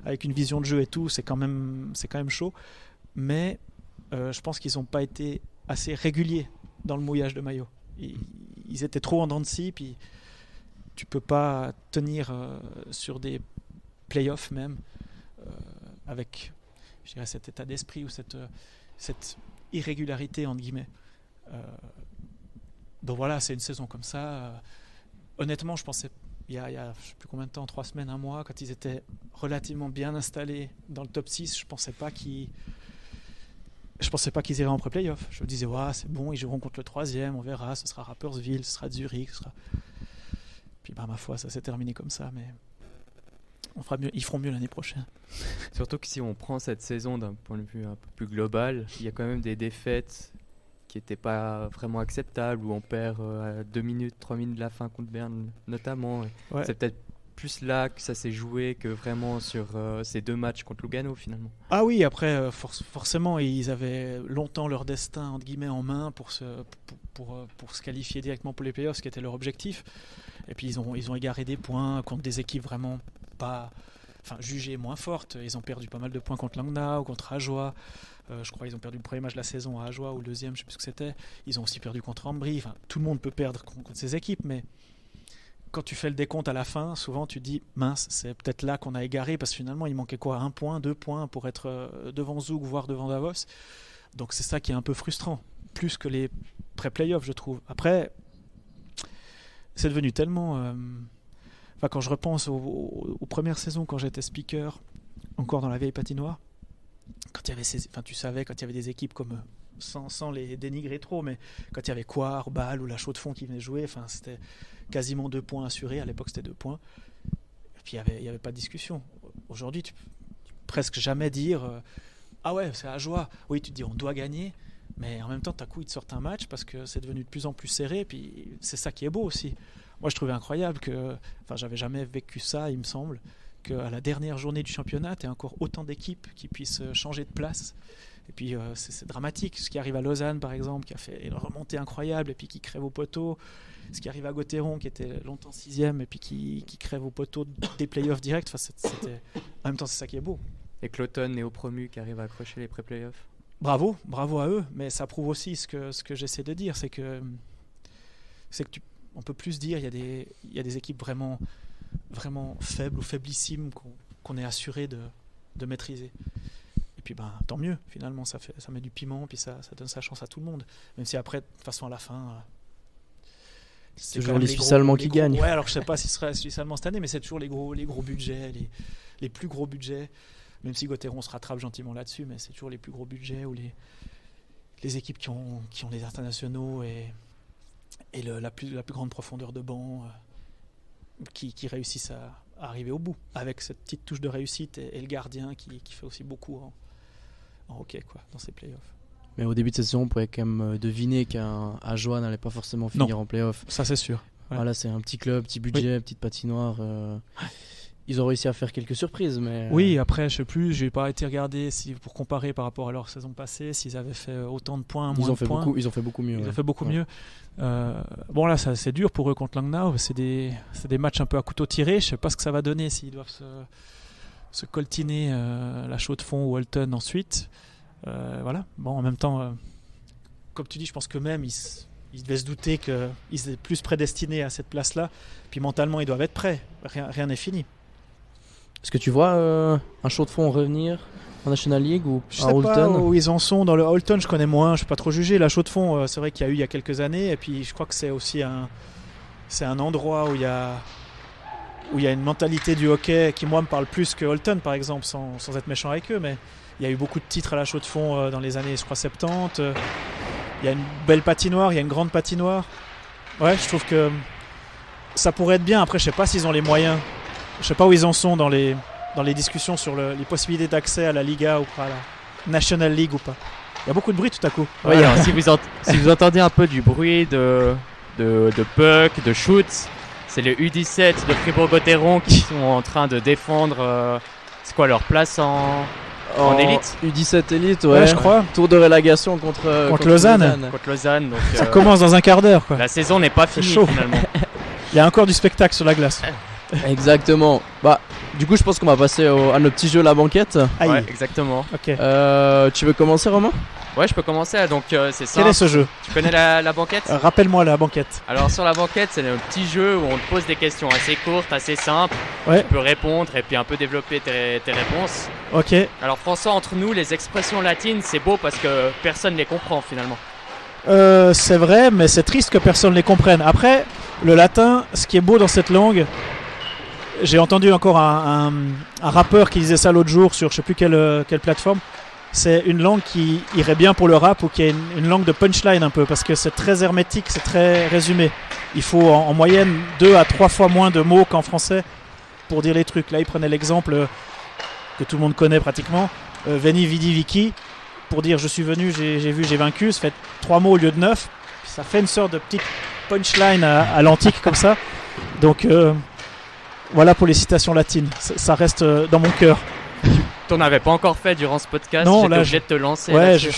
avec une vision de jeu et tout, c'est quand même chaud. Mais je pense qu'ils n'ont pas été assez réguliers dans le mouillage de maillot. Ils étaient trop en dents de scie, puis tu peux pas tenir sur des playoffs même avec, je dirais, cet état d'esprit ou cette irrégularité entre guillemets. Donc voilà, c'est une saison comme ça. Honnêtement, je pensais, il y a je ne sais plus combien de temps, 3 semaines, 1 mois, quand ils étaient relativement bien installés dans le top 6, je ne pensais pas qu'ils iraient en pré-playoff. Je me disais, ouais, c'est bon, ils joueront contre le 3e, on verra, ce sera Rapperswil, ce sera Zurich. Puis ma foi, ça s'est terminé comme ça, mais on fera mieux, ils feront mieux l'année prochaine. Surtout que si on prend cette saison d'un point de vue un peu plus global, il y a quand même des défaites qui n'était pas vraiment acceptable, où on perd à 2 minutes, 3 minutes de la fin contre Berne notamment. Ouais. C'est peut-être plus là que ça s'est joué que vraiment sur ces 2 matchs contre Lugano finalement. Ah oui, après forcément ils avaient longtemps leur destin entre guillemets en main pour se qualifier directement pour les playoffs, ce qui était leur objectif. Et puis ils ont égaré des points contre des équipes vraiment pas... jugées moins fortes. Ils ont perdu pas mal de points contre Langnau, contre Ajoie. Je crois qu'ils ont perdu le premier match de la saison à Ajoie, ou le deuxième, je ne sais plus ce que c'était. Ils ont aussi perdu contre Ambry. Tout le monde peut perdre contre ces équipes, mais quand tu fais le décompte à la fin, souvent tu te dis mince, c'est peut-être là qu'on a égaré, parce que finalement il manquait quoi, 1 point, 2 points pour être devant Zug, voire devant Davos. Donc c'est ça qui est un peu frustrant, plus que les pré-playoffs, je trouve. Après, c'est devenu tellement... quand je repense aux premières saisons, quand j'étais speaker, encore dans la vieille patinoire, quand il y avait tu savais, quand il y avait des équipes comme, sans les dénigrer trop, mais quand il y avait Coire, Bâle ou la Chaux-de-Fonds qui venaient jouer, c'était quasiment 2 points assurés. À l'époque, c'était 2 points. Et puis, il n'y avait pas de discussion. Aujourd'hui, tu peux presque jamais dire ah ouais, c'est à Ajoie. Oui, tu te dis on doit gagner, mais en même temps, d'un coup, ils te sortent un match parce que c'est devenu de plus en plus serré. Et puis, c'est ça qui est beau aussi. Moi, je trouvais incroyable que, j'avais jamais vécu ça, il me semble, qu'à la dernière journée du championnat, tu as encore autant d'équipes qui puissent changer de place. Et puis c'est dramatique, ce qui arrive à Lausanne par exemple, qui a fait une remontée incroyable et puis qui crève au poteau. Ce qui arrive à Gauthieron, qui était longtemps 6e et puis qui crève au poteau des playoffs directs. En même temps, c'est ça qui est beau. Et Cloton, néo-promu, qui arrive à accrocher les pré-playoffs. Bravo à eux, mais ça prouve aussi ce que j'essaie de dire, c'est que on peut plus dire il y a des équipes vraiment faibles ou faiblissimes qu'on est assuré de maîtriser. Et puis tant mieux, finalement, ça met du piment, puis ça donne sa chance à tout le monde. Même si après, de toute façon, à la fin, c'est toujours les Suisses allemands qui gagnent. Ouais, alors je sais pas si ce sera Suisse allemand cette année, mais c'est toujours les gros budgets, les plus gros budgets. Même si Gauthieron se rattrape gentiment là-dessus, mais c'est toujours les plus gros budgets ou les équipes qui ont les internationaux et la plus grande profondeur de banc qui réussissent à arriver au bout avec cette petite touche de réussite et le gardien qui fait aussi beaucoup en hockey quoi, dans ces playoffs. Mais au début de saison, on pouvait quand même deviner qu'un Ajoie n'allait pas forcément finir en playoff. Ça c'est sûr. Ouais. Voilà, c'est un petit club, petit budget, petite patinoire. Ils ont réussi à faire quelques surprises, mais... Oui, après, je sais plus, j'ai pas été regarder pour comparer par rapport à leur saison passée, s'ils avaient fait autant de points, moins de points. Ils ont fait beaucoup mieux. Ils ont fait beaucoup mieux. Bon là, c'est dur pour eux contre Langnau. C'est des matchs un peu à couteau tiré. Je sais pas ce que ça va donner s'ils doivent se coltiner la Chaux-de-Fonds ou Holton ensuite. Voilà. Bon, en même temps, comme tu dis, je pense que même ils devaient se douter qu'ils étaient plus prédestinés à cette place-là. Puis mentalement, ils doivent être prêts. Rien n'est fini. Est-ce que tu vois un Chaux-de-Fonds revenir en National League ou je à sais Holton? Pas où ils en sont. Dans le Holton, je connais moins, je ne peux pas trop juger. La Chaux-de-Fonds, c'est vrai qu'il y a eu il y a quelques années. Et puis je crois que c'est aussi un endroit où il y a une mentalité du hockey qui, moi, me parle plus que Holton, par exemple, sans être méchant avec eux. Mais il y a eu beaucoup de titres à la Chaux-de-Fonds dans les années, je crois, 70. Il y a une belle patinoire, il y a une grande patinoire. Ouais, je trouve que ça pourrait être bien. Après, je ne sais pas s'ils ont les moyens. Je ne sais pas où ils en sont dans les discussions sur les possibilités d'accès à la Liga ou pas, à la National League ou pas. Il y a beaucoup de bruit tout à coup. Ouais, alors, si vous entendez un peu du bruit de puck, de shoot, c'est les U17 de Fribourg-Gotteron qui sont en train de défendre c'est quoi leur place en élite U17 élite, ouais, je crois. Tour de relégation contre Lausanne. Contre Lausanne. Donc, ça commence dans un quart d'heure. Quoi. La saison n'est pas finie finalement. Il y a encore du spectacle sur la glace. Exactement. Bah, du coup, je pense qu'on va passer à notre petit jeu La Banquette. Ouais, exactement. Okay. Tu veux commencer, Romain ? Ouais, je peux commencer. Donc, c'est simple. Quel est ce jeu ? Tu connais la banquette ? Rappelle-moi la banquette. Alors, sur la banquette, c'est un petit jeu où on te pose des questions assez courtes, assez simples. Ouais. Tu peux répondre et puis un peu développer tes réponses. Ok. Alors, François, entre nous, les expressions latines, c'est beau parce que personne ne les comprend finalement. C'est vrai, mais c'est triste que personne ne les comprenne. Après, le latin, ce qui est beau dans cette langue, j'ai entendu encore un rappeur qui disait ça l'autre jour sur je sais plus quelle plateforme. C'est une langue qui irait bien pour le rap ou qui est une langue de punchline un peu parce que c'est très hermétique, c'est très résumé. Il faut en moyenne 2 à 3 fois moins de mots qu'en français pour dire les trucs. Là, il prenait l'exemple que tout le monde connaît pratiquement, Veni Vidi Vici, pour dire je suis venu, j'ai vu, j'ai vaincu. Ça fait 3 mots au lieu de 9. Puis ça fait une sorte de petite punchline à l'antique comme ça. Donc voilà pour les citations latines. Ça reste dans mon cœur. T'en avais pas encore fait durant ce podcast. Non, j'étais là, obligé de te lancer. Ouais, je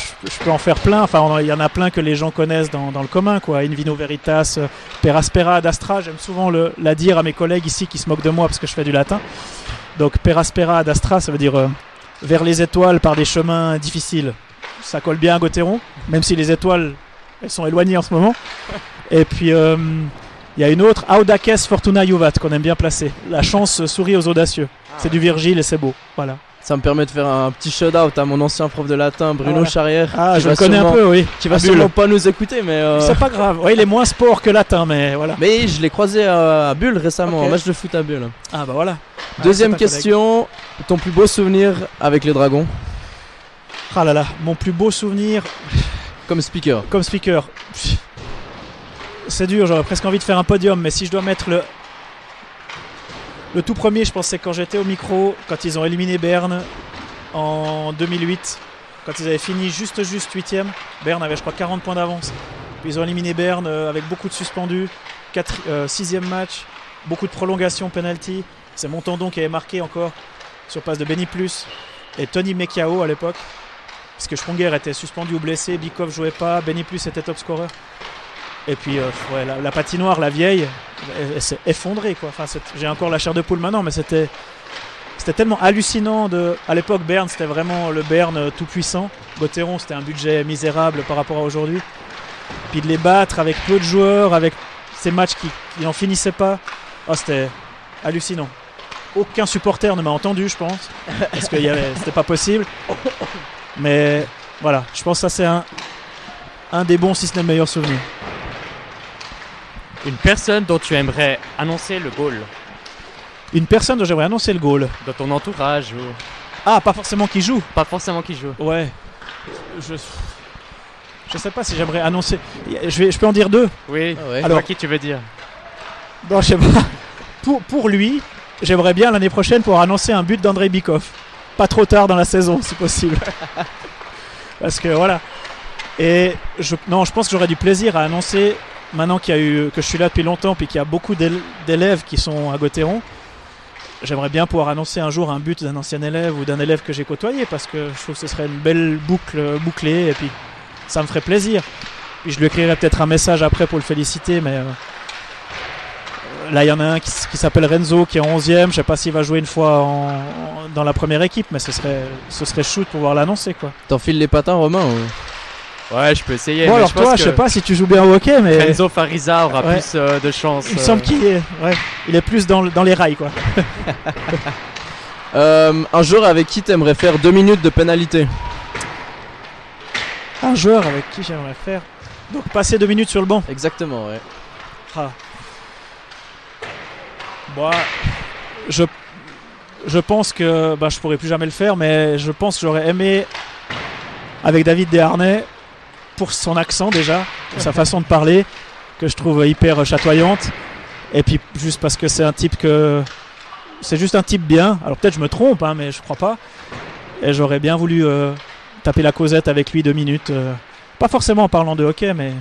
peux en faire plein. Enfin, il y en a plein que les gens connaissent dans le commun, quoi. In vino veritas, per aspera ad astra. J'aime souvent la dire à mes collègues ici qui se moquent de moi parce que je fais du latin. Donc, per aspera ad astra, ça veut dire vers les étoiles par des chemins difficiles. Ça colle bien à Gauthieron, même si les étoiles, elles sont éloignées en ce moment. Et puis, il y a une autre, audaces fortuna juvat, qu'on aime bien placer. La chance sourit aux audacieux. C'est du Virgile et c'est beau. Voilà. Ça me permet de faire un petit shout-out à mon ancien prof de latin, Bruno Charrière. Ah, je le connais un peu, oui. Qui va sûrement pas nous écouter, mais... C'est pas grave. Ouais, il est moins sport que latin, mais voilà. Mais je l'ai croisé à Bulle récemment, un match de foot à Bulle. Ah bah voilà. Deuxième question, ton plus beau souvenir avec les Dragons ? Ah là là, mon plus beau souvenir... Comme speaker. C'est dur, j'aurais presque envie de faire un podium, mais si je dois mettre le tout premier, je pense, c'est quand j'étais au micro, quand ils ont éliminé Berne en 2008, quand ils avaient fini juste 8ème. Berne avait, je crois, 40 points d'avance. Puis ils ont éliminé Berne avec beaucoup de suspendus, 6ème match, beaucoup de prolongations, penalty. C'est Montandon qui avait marqué encore sur passe de Benny Plus et Tony Mekiao à l'époque, parce que Sprunger était suspendu ou blessé, Bikov jouait pas, Benny Plus était top scorer. Et puis la patinoire, la vieille, elle s'est effondrée, quoi. Enfin, j'ai encore la chair de poule maintenant, mais c'était tellement hallucinant. À l'époque, Berne, c'était vraiment le Berne tout puissant. Gauthieron, c'était un budget misérable par rapport à aujourd'hui. Puis de les battre avec peu de joueurs, avec ces matchs qui n'en finissaient pas, c'était hallucinant. Aucun supporter ne m'a entendu, je pense, parce que c'était pas possible. Mais voilà, je pense que ça c'est un des bons, si ce n'est le meilleur souvenir. Une personne dont tu aimerais annoncer le goal. Une personne dont j'aimerais annoncer le goal. Dans ton entourage ou... Ah, pas forcément qui joue. Pas forcément qui joue. Ouais. Je sais pas si j'aimerais annoncer. Je peux en dire 2. Oui, Ah ouais. alors Alors- qui tu veux dire? Non, je sais pas. Pour lui, j'aimerais bien l'année prochaine pouvoir annoncer un but d'Andrei Bikov. Pas trop tard dans la saison, si possible. Parce que voilà. Et je pense que j'aurais du plaisir à annoncer, maintenant que je suis là depuis longtemps, puis qu'il y a beaucoup d'élèves qui sont à Gauthieron. J'aimerais bien pouvoir annoncer un jour un but d'un ancien élève ou d'un élève que j'ai côtoyé, parce que je trouve que ce serait une belle boucle bouclée, et puis ça me ferait plaisir. Puis je lui écrirai peut-être un message après pour le féliciter, mais là il y en a un qui s'appelle Renzo, qui est en 11e. Je sais pas s'il va jouer une fois dans la première équipe, mais ce serait chou de pouvoir l'annoncer, quoi. T'enfiles les patins, Romain ou... Ouais, je peux essayer. Bon, mais alors je pense toi, que je sais pas si tu joues bien au hockey, mais Renzo Fariza aura Ouais. plus de chance. il me semble qu'il est plus dans les rails, quoi. Un joueur avec qui t'aimerais faire 2 minutes de pénalité? Un joueur avec qui j'aimerais faire. Donc passer 2 minutes sur le banc. Exactement, ouais. Ah. Moi, je pense que je pourrais plus jamais le faire, mais je pense que j'aurais aimé avec David Desharnais pour son accent déjà, pour sa façon de parler que je trouve hyper chatoyante, et puis juste parce que c'est juste un type bien. Alors peut-être je me trompe, hein, mais je crois pas. Et j'aurais bien voulu taper la causette avec lui 2 minutes, pas forcément en parlant de hockey, mais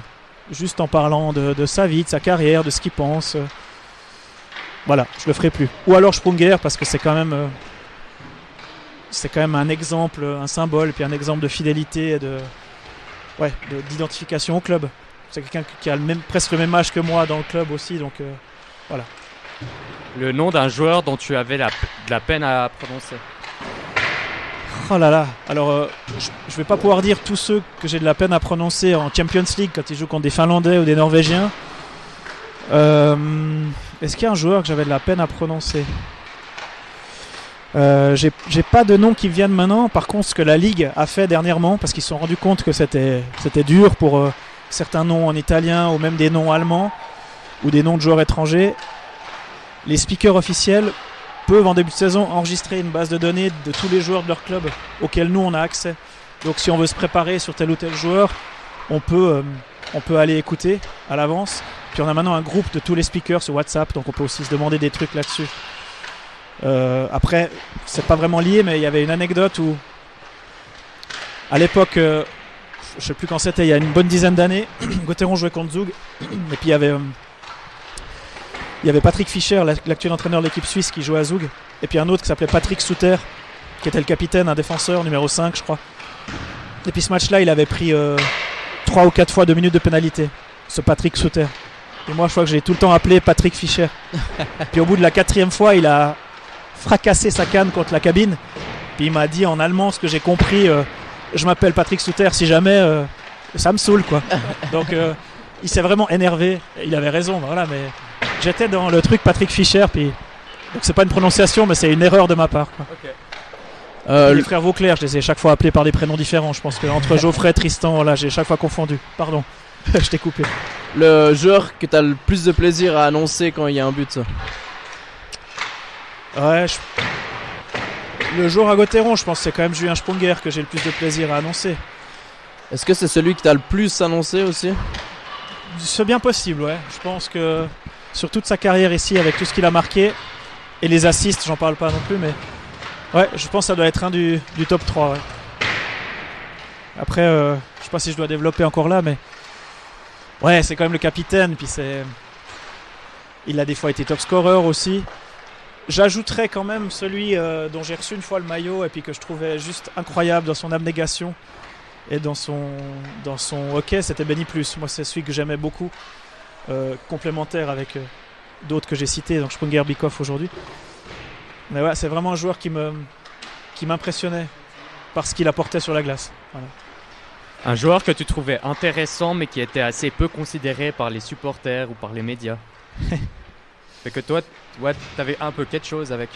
juste en parlant de sa vie, de sa carrière, de ce qu'il pense. Voilà, je le ferai plus. Ou alors Sprunger, parce que c'est quand même un exemple, un symbole, puis un exemple de fidélité et d'identification au club. C'est quelqu'un qui a presque le même âge que moi dans le club aussi, donc voilà. Le nom d'un joueur dont tu avais de la peine à prononcer. Oh là là, alors je vais pas pouvoir dire tous ceux que j'ai de la peine à prononcer en Champions League quand ils jouent contre des Finlandais ou des Norvégiens. Est-ce qu'il y a un joueur que j'avais de la peine à prononcer? J'ai pas de nom qui viennent maintenant. Par contre, ce que la Ligue a fait dernièrement, parce qu'ils se sont rendus compte que c'était dur pour certains noms en italien ou même des noms allemands ou des noms de joueurs étrangers, les speakers officiels peuvent en début de saison enregistrer une base de données de tous les joueurs de leur club auxquels nous on a accès. Donc si on veut se préparer sur tel ou tel joueur, on peut aller écouter à l'avance. Puis on a maintenant un groupe de tous les speakers sur WhatsApp, donc on peut aussi se demander des trucs là-dessus. Après, c'est pas vraiment lié, mais il y avait une anecdote où, à l'époque, je sais plus quand c'était, il y a une bonne dizaine d'années, Gauthieron jouait contre Zug, et puis il y avait Patrick Fischer, l'actuel entraîneur de l'équipe suisse, qui jouait à Zug, et puis un autre qui s'appelait Patrick Souter, qui était le capitaine, un défenseur, numéro 5, je crois. Et puis ce match-là, il avait pris 3 ou 4 fois 2 minutes de pénalité, ce Patrick Souter. Et moi, je crois que j'ai tout le temps appelé Patrick Fischer. Puis au bout de la 4e fois, il a fracassé sa canne contre la cabine. Puis il m'a dit en allemand ce que j'ai compris. Je m'appelle Patrick Souter, si jamais, ça me saoule, quoi. Donc il s'est vraiment énervé. Il avait raison, voilà. Mais j'étais dans le truc Patrick Fischer. Puis donc c'est pas une prononciation, mais c'est une erreur de ma part, quoi. Les frères Vauclair, je les ai chaque fois appelés par des prénoms différents. Je pense que entre Geoffrey, Tristan, là, j'ai chaque fois confondu. Pardon, je t'ai coupé. Le joueur que t'as le plus de plaisir à annoncer quand il y a un but? Ouais, le jour à Gauthieron, je pense que c'est quand même Julien Sprunger que j'ai le plus de plaisir à annoncer. Est-ce que c'est celui que t'as le plus annoncé aussi? C'est bien possible, ouais. Je pense que sur toute sa carrière ici, avec tout ce qu'il a marqué, et les assists, j'en parle pas non plus, mais ouais, je pense que ça doit être un du top 3, ouais. Après, je sais pas si je dois développer encore là, mais ouais, c'est quand même le capitaine, puis il a des fois été top scorer aussi. J'ajouterais quand même celui dont j'ai reçu une fois le maillot et puis que je trouvais juste incroyable dans son abnégation et dans son hockey, c'était Benny Plus. Moi, c'est celui que j'aimais beaucoup, complémentaire avec d'autres que j'ai cités, donc Sprunger, Bikov aujourd'hui. Mais ouais, c'est vraiment un joueur qui m'impressionnait par ce qu'il apportait sur la glace. Voilà. Un joueur que tu trouvais intéressant mais qui était assez peu considéré par les supporters ou par les médias. Fait que toi, t'avais un peu quelque chose avec.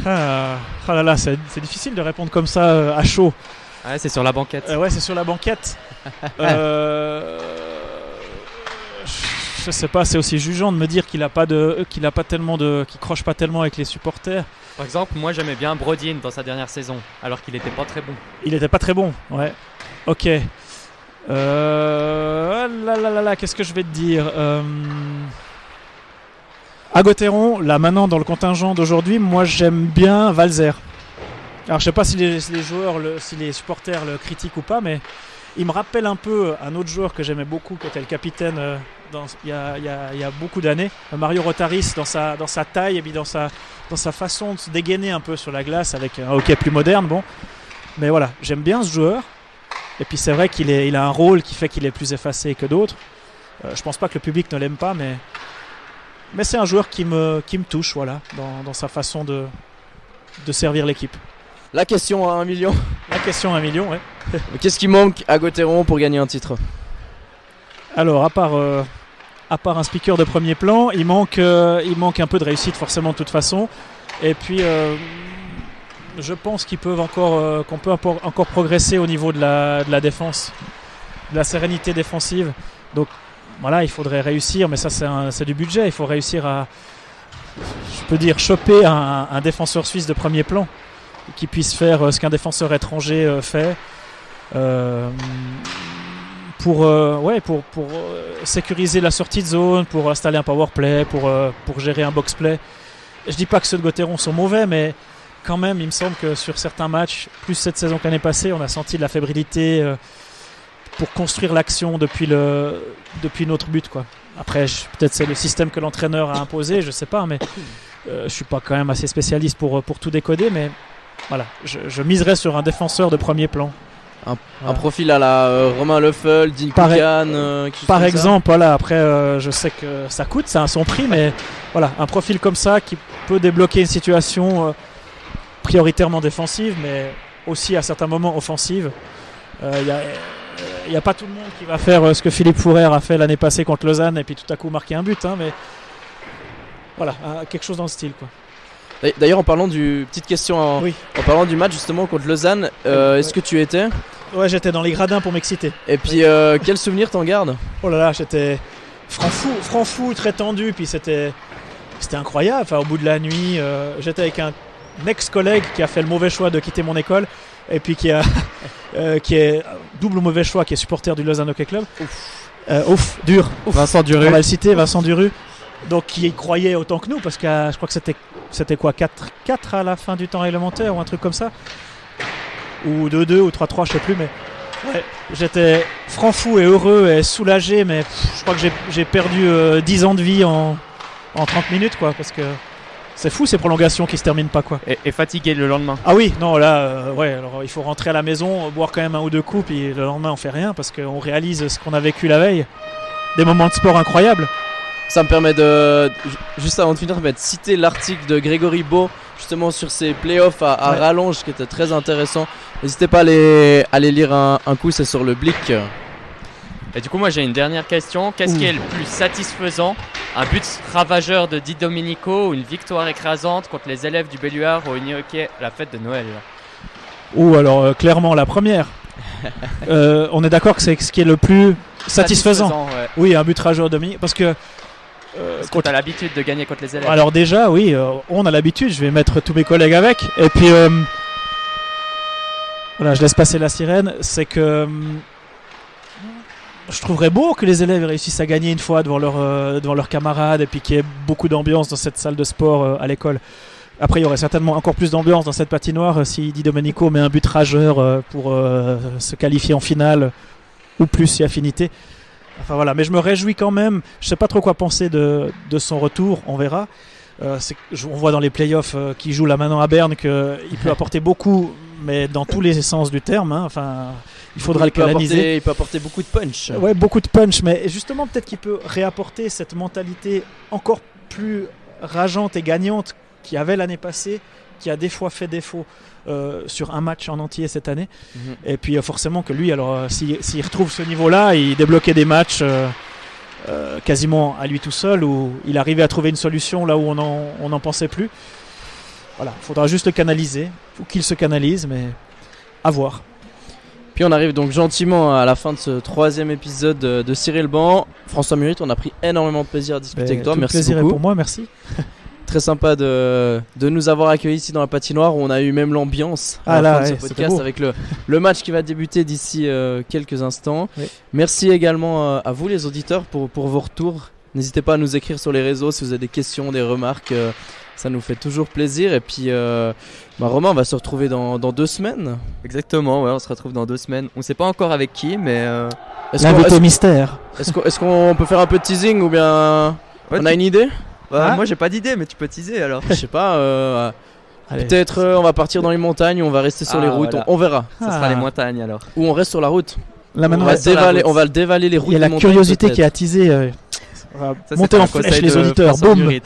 Ah là là, c'est difficile de répondre comme ça à chaud. Ouais, c'est sur la banquette. Ouais, c'est sur la banquette. je sais pas, c'est aussi jugeant de me dire qu'il croche pas tellement avec les supporters. Par exemple, moi j'aimais bien Brodin dans sa dernière saison, alors qu'il n'était pas très bon. Il était pas très bon, ouais. Ok. Qu'est-ce que je vais te dire à Gauthieron, là maintenant dans le contingent d'aujourd'hui, moi j'aime bien Valzer. Alors je sais pas si les joueurs, si les supporters le critiquent ou pas, mais il me rappelle un peu un autre joueur que j'aimais beaucoup, qui était le capitaine il y a beaucoup d'années, Mario Rotaris, dans sa taille et puis dans sa façon de se dégainer un peu sur la glace avec un hockey plus moderne. Bon, mais voilà, j'aime bien ce joueur. Et puis c'est vrai qu'il a un rôle qui fait qu'il est plus effacé que d'autres. Je pense pas que le public ne l'aime pas, mais c'est un joueur qui me touche, voilà, dans sa façon de servir l'équipe. La question à 1 million. La question à 1 million, ouais. Qu'est-ce qui manque à Gauthieron pour gagner un titre ? Alors, à part un speaker de premier plan, il manque un peu de réussite forcément de toute façon. Et puis, je pense qu'on peut encore progresser au niveau de la défense, de la sérénité défensive. Donc, voilà, il faudrait réussir, mais ça c'est du budget. Il faut réussir à, je peux dire, choper un défenseur suisse de premier plan qui puisse faire ce qu'un défenseur étranger fait. Pour sécuriser la sortie de zone, pour installer un power play, pour gérer un box play. Je dis pas que ceux de Gauthieron sont mauvais, mais quand même, il me semble que sur certains matchs, plus cette saison que l'année passée, on a senti de la fébrilité pour construire l'action depuis notre but, quoi. Après, peut-être c'est le système que l'entraîneur a imposé, je sais pas, mais je suis pas quand même assez spécialiste pour tout décoder, mais voilà, je miserais sur un défenseur de premier plan. Un profil à la Romain Leffel, Dean Kukan, par exemple, voilà. Après, je sais que ça coûte, ça a son prix, mais voilà, un profil comme ça qui peut débloquer une situation prioritairement défensive, mais aussi à certains moments offensive. Il n'y a pas tout le monde qui va faire ce que Philippe Fourer a fait l'année passée contre Lausanne et puis tout à coup marquer un but, hein, mais voilà, quelque chose dans le style, quoi. D'ailleurs, en parlant petite question, en parlant du match justement contre Lausanne, est-ce que tu étais ? Ouais, j'étais dans les gradins pour m'exciter. Et puis, quel souvenir t'en gardes ? Oh là là, j'étais franc fou, très tendu, puis c'était incroyable. Enfin, au bout de la nuit, j'étais avec un ex-collègue qui a fait le mauvais choix de quitter mon école, et puis qui est double mauvais choix, qui est supporter du Lausanne Hockey Club. Dur. Vincent Duru. On va le citer, Vincent Duru. Donc qui y croyait autant que nous, parce que je crois que c'était quoi, 4 à la fin du temps réglementaire ou un truc comme ça, ou 2-2 ou 3-3, je sais plus, mais ouais, j'étais franc fou et heureux et soulagé, mais je crois que j'ai perdu 10 ans de vie en 30 minutes, quoi, parce que c'est fou ces prolongations qui se terminent pas, quoi. Et fatigué le lendemain. Ah oui, non, là, ouais, alors il faut rentrer à la maison, boire quand même un ou deux coups, puis le lendemain on fait rien, parce qu'on réalise ce qu'on a vécu la veille, des moments de sport incroyables. Ça me permet de, juste avant de finir, de citer l'article de Grégory Beau justement sur ces playoffs à rallonge qui était très intéressant. N'hésitez pas à aller lire un coup, c'est sur le Blick. Et du coup, moi j'ai une dernière question. Qu'est-ce qui est le plus satisfaisant ? Un but ravageur de Di Domenico ou une victoire écrasante contre les élèves du Belluard au Unihockey à la fête de Noël ? Alors clairement la première. On est d'accord que c'est ce qui est le plus satisfaisant. Ouais. Oui, un but ravageur de Domenico, parce que tu as l'habitude de gagner contre les élèves. Alors déjà, oui, on a l'habitude, je vais mettre tous mes collègues avec. Et puis, voilà, je laisse passer la sirène. C'est que je trouverais beau que les élèves réussissent à gagner une fois devant leurs camarades et puis qu'il y ait beaucoup d'ambiance dans cette salle de sport à l'école. Après, il y aurait certainement encore plus d'ambiance dans cette patinoire si Di Domenico met un but rageur pour se qualifier en finale ou plus si affinité. Enfin voilà, mais je me réjouis quand même. Je sais pas trop quoi penser de son retour, on verra. On voit dans les playoffs qu'il joue là maintenant à Berne qu'il peut apporter beaucoup, mais dans tous les sens du terme. Hein. Enfin, il faudra le canaliser. Il peut apporter beaucoup de punch. Ouais, beaucoup de punch, mais justement peut-être qu'il peut réapporter cette mentalité encore plus rageante et gagnante qu'il y avait l'année passée, qui a des fois fait défaut sur un match en entier cette année. Et puis forcément que lui, alors s'il retrouve ce niveau-là, il débloquait des matchs quasiment à lui tout seul, où il arrivait à trouver une solution là où on n'en pensait plus. Voilà, il faudra juste le canaliser, ou qu'il se canalise, mais à voir. Puis on arrive donc gentiment à la fin de ce 3e épisode de Cirer le banc. François Murit, on a pris énormément de plaisir à discuter avec toi. Tout Merci le plaisir beaucoup. est pour moi, merci. Très sympa de nous avoir accueillis ici dans la patinoire où on a eu même l'ambiance à la fin de ce c'était podcast beau. avec le match qui va débuter d'ici quelques instants. Oui. Merci également à vous les auditeurs pour vos retours. N'hésitez pas à nous écrire sur les réseaux si vous avez des questions, des remarques. Ça nous fait toujours plaisir. Et puis Romain, on va se retrouver dans 2 semaines. Exactement, ouais, on se retrouve dans 2 semaines. On sait pas encore avec qui, mais L'invité mystère. Est-ce qu'on peut faire un peu de teasing ou bien ouais, on a une idée? moi j'ai pas d'idée, mais tu peux teaser alors. Je sais pas. Allez. Peut-être on va partir dans les montagnes ou on va rester sur Ah, les routes. voilà. On verra. Ça sera les montagnes alors. Ou on reste sur la route. Là On maintenant, va, reste sur la dévaler, route. on va le dévaler les routes. il y a la des montagnes, curiosité peut-être. qui est attisée. On va Ça, monter c'était en un flèche conseil les de auditeurs. François Boum. Murit.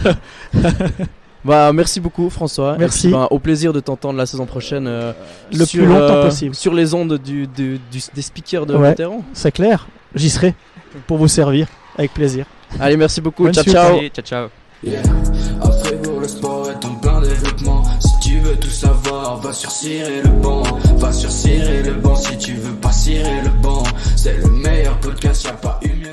Merci beaucoup François. Merci. Et puis, au plaisir de t'entendre la saison prochaine. Le plus longtemps possible. Sur les ondes des speakers de Ouais. vétérans. C'est clair. J'y serai pour vous servir avec plaisir. Allez, merci beaucoup. Bonne Ciao, suite. ciao. Allez, ciao ciao. Yeah. À Fribourg, le sport est en plein développement. Si tu veux tout savoir, va sur Cirer le banc. Va sur Cirer le banc si tu veux pas cirer le banc. C'est le meilleur podcast, y'a pas une mieux.